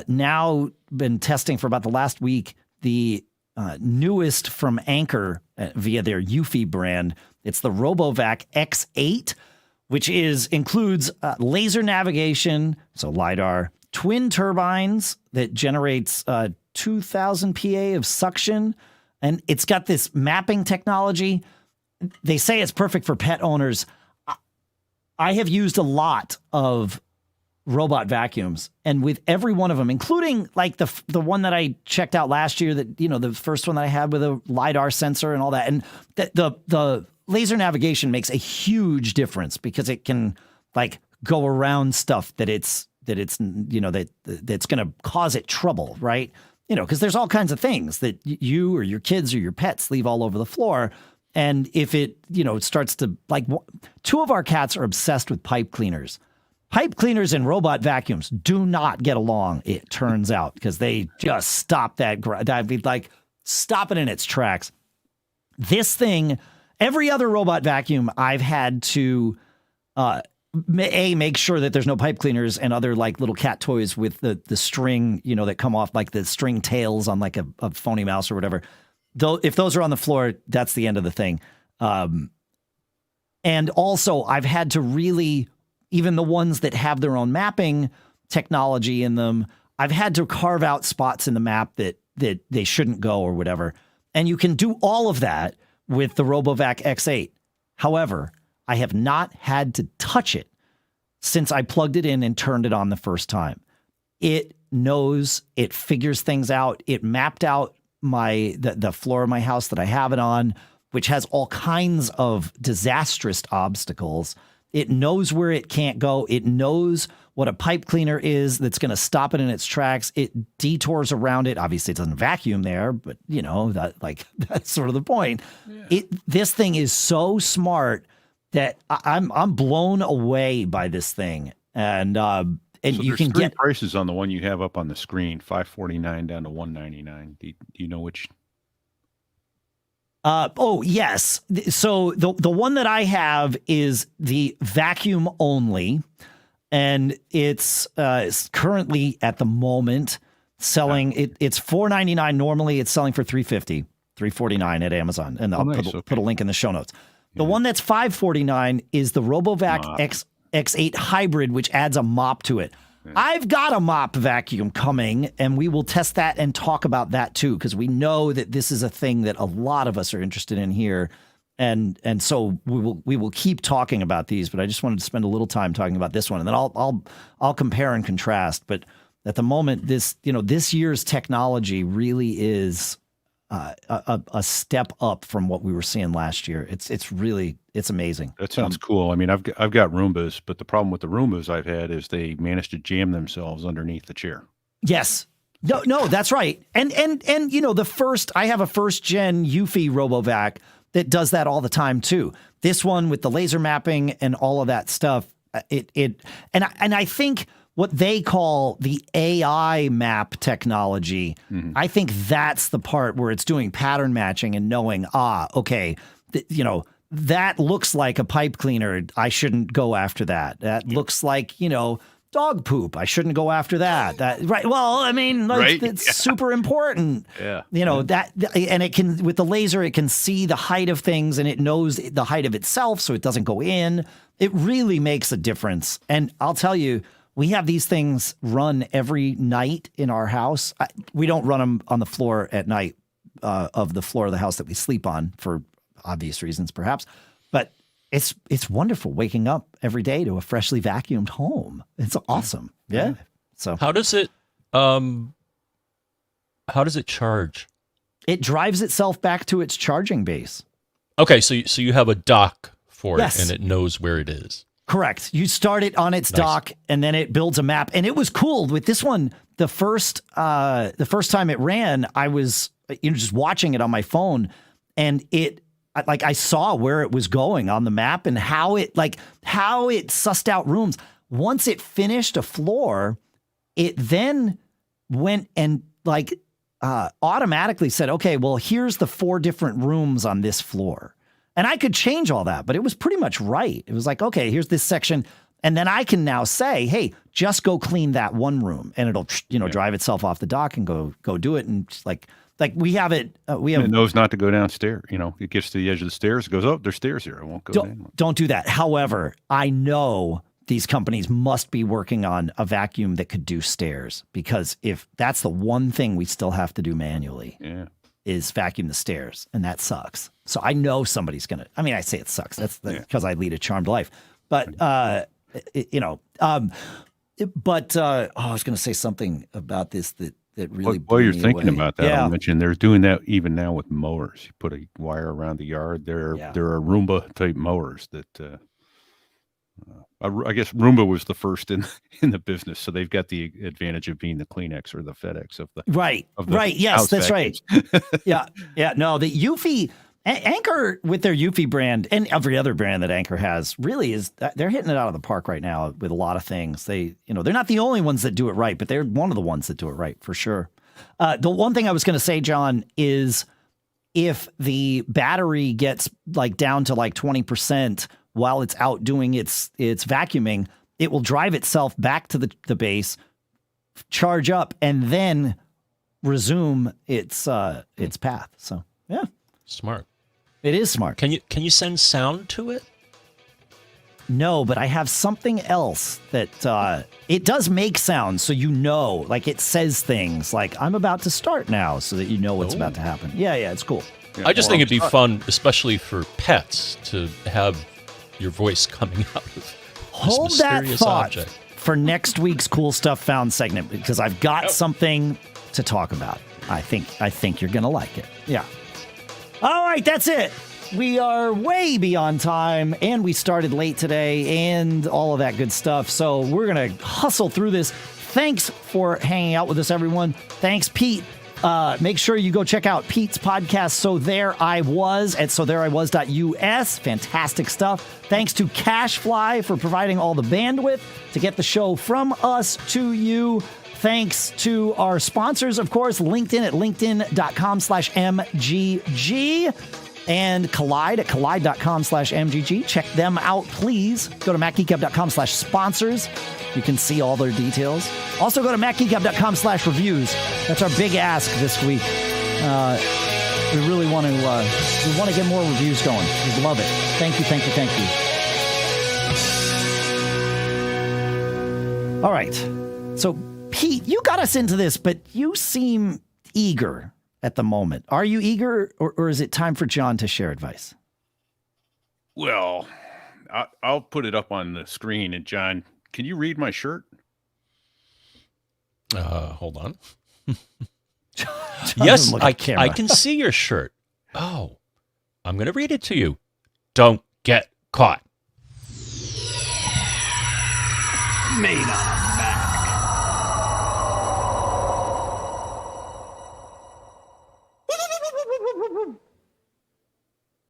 now been testing for about the last week the newest from Anker via their Eufy brand. It's the RoboVac X8, which includes laser navigation, so LIDAR, twin turbines that generates 2,000 PA of suction, and it's got this mapping technology. They say it's perfect for pet owners. I have used a lot of robot vacuums, and with every one of them, including like the one that I checked out last year, that the first one that I had with a LIDAR sensor and all that, and the laser navigation makes a huge difference because it can like go around stuff that's going to cause it trouble, right? Because there's all kinds of things that you or your kids or your pets leave all over the floor. And if it, starts to, like, two of our cats are obsessed with pipe cleaners. Pipe cleaners and robot vacuums do not get along, it turns out, because they just stop stop it in its tracks. This thing, every other robot vacuum, I've had to, make sure that there's no pipe cleaners and other like little cat toys with the string, that come off, like the string tails on like a phony mouse or whatever. Though, if those are on the floor, that's the end of the thing. And also, I've had to really, even the ones that have their own mapping technology in them, I've had to carve out spots in the map that they shouldn't go or whatever. And you can do all of that with the RoboVac X8. However, I have not had to touch it since I plugged it in and turned it on the first time. It knows, it figures things out. It mapped out the floor of my house that I have it on, which has all kinds of disastrous obstacles. It knows where it can't go. It knows what a pipe cleaner is that's going to stop it in its tracks. It detours around it. Obviously, it doesn't vacuum there, but that's sort of the point. Yeah. This thing is so smart that I'm blown away by this thing, and you can get prices on the one you have up on the screen, $549 down to $199. Do you know which? Oh yes. So the one that I have is the vacuum only, and it's currently at the moment selling. It's $499 normally. It's selling for $350, $349 at Amazon, and I'll put a link in the show notes. The one that's $549 is the RoboVac X8 hybrid, which adds a mop to it. Yeah. I've got a mop vacuum coming, and we will test that and talk about that too, because we know that this is a thing that a lot of us are interested in here, and so we will keep talking about these. But I just wanted to spend a little time talking about this one, and then I'll compare and contrast. But at the moment, this year's technology really is a step up from what we were seeing last year. It's amazing. That sounds cool. I mean, I've got Roombas, but the problem with the Roombas I've had is they managed to jam themselves underneath the chair. Yes. No, that's right. And I have a first gen Eufy RoboVac that does that all the time too. This one with the laser mapping and all of that stuff. And I think what they call the AI map technology, I think that's the part where it's doing pattern matching and knowing, okay, that looks like a pipe cleaner. I shouldn't go after that. That looks like, dog poop. I shouldn't go after that. Right. Well, I mean, it's super important. Yeah. And it can, with the laser, it can see the height of things, and it knows the height of itself, so it doesn't go in. It really makes a difference. And I'll tell you, we have these things run every night in our house. We don't run them on the floor at night of the floor of the house that we sleep on for obvious reasons, perhaps. But it's wonderful waking up every day to a freshly vacuumed home. It's awesome. Yeah. So how does it charge? It drives itself back to its charging base. Okay, so you have a dock for Yes. it, and it knows where it is. Correct. You start it on its Nice. dock, and then it builds a map. And it was cool with this one. The first time it ran, I was just watching it on my phone, and I saw where it was going on the map and how it sussed out rooms. Once it finished a floor, it then went and automatically said, okay, well, here's the 4 different rooms on this floor. And I could change all that, but it was pretty much right. It was like, okay, here's this section. And then I can now say, hey, just go clean that one room. And it'll, drive itself off the dock and go do it. And just like we have it, It knows not to go downstairs. It gets to the edge of the stairs, it goes, oh, there's stairs here. I won't go down. Don't do that. However, I know these companies must be working on a vacuum that could do stairs, because if that's the one thing we still have to do manually, is vacuum the stairs, and that sucks. So I know somebody's gonna. I mean, I say it sucks. That's because I lead a charmed life. But I was gonna say something about this that really. While you're thinking away. about that, I'll mention they're doing that even now with mowers. You put a wire around the yard. There are Roomba type mowers that. I guess Roomba was the first in the business, so they've got the advantage of being the Kleenex or the FedEx of the right. Yes, that's right. Yeah. No, the Eufy Anchor with their Eufy brand and every other brand that Anchor has really they're hitting it out of the park right now with a lot of things. They're not the only ones that do it right, but they're one of the ones that do it right for sure. The one thing I was going to say, John, is if the battery gets down to 20%. While it's out doing its vacuuming, it will drive itself back to the base, charge up, and then resume its path. So yeah, Smart. It is smart. Can you send sound to it? No, but I have something else that it does make sounds, so it says things like I'm about to start now, so that you know what's about to happen. Yeah, it's cool. Yeah, I just think it'd be fun, especially for pets, to have your voice coming out of this Hold that mysterious thought object. for next week's Cool Stuff Found segment, because I've got something to talk about. I think you're gonna like it. Yeah. All right, that's it. We are way beyond time, and we started late today, and all of that good stuff. So we're gonna hustle through this. Thanks for hanging out with us, everyone. Thanks, Pete. Make sure you go check out Pete's podcast, So There I Was, at sothereiwas.us. Fantastic stuff. Thanks to CashFly for providing all the bandwidth to get the show from us to you. Thanks to our sponsors, of course, LinkedIn at linkedin.com/MGG. And Kolide at kolide.com/MGG. Check them out, please. Go to macgeekgab.com/sponsors. You can see all their details. Also go to macgeekgab.com/reviews. That's our big ask this week. We really want to get more reviews going. We love it. Thank you. All right. So, Pete, you got us into this, but you seem eager at the moment. Are you eager, or is it time for John to share advice? Well, I'll put it up on the screen. And John, can you read my shirt? Hold on. Yes, I can see your shirt. Oh, I'm going to read it to you. Don't get caught. Made up.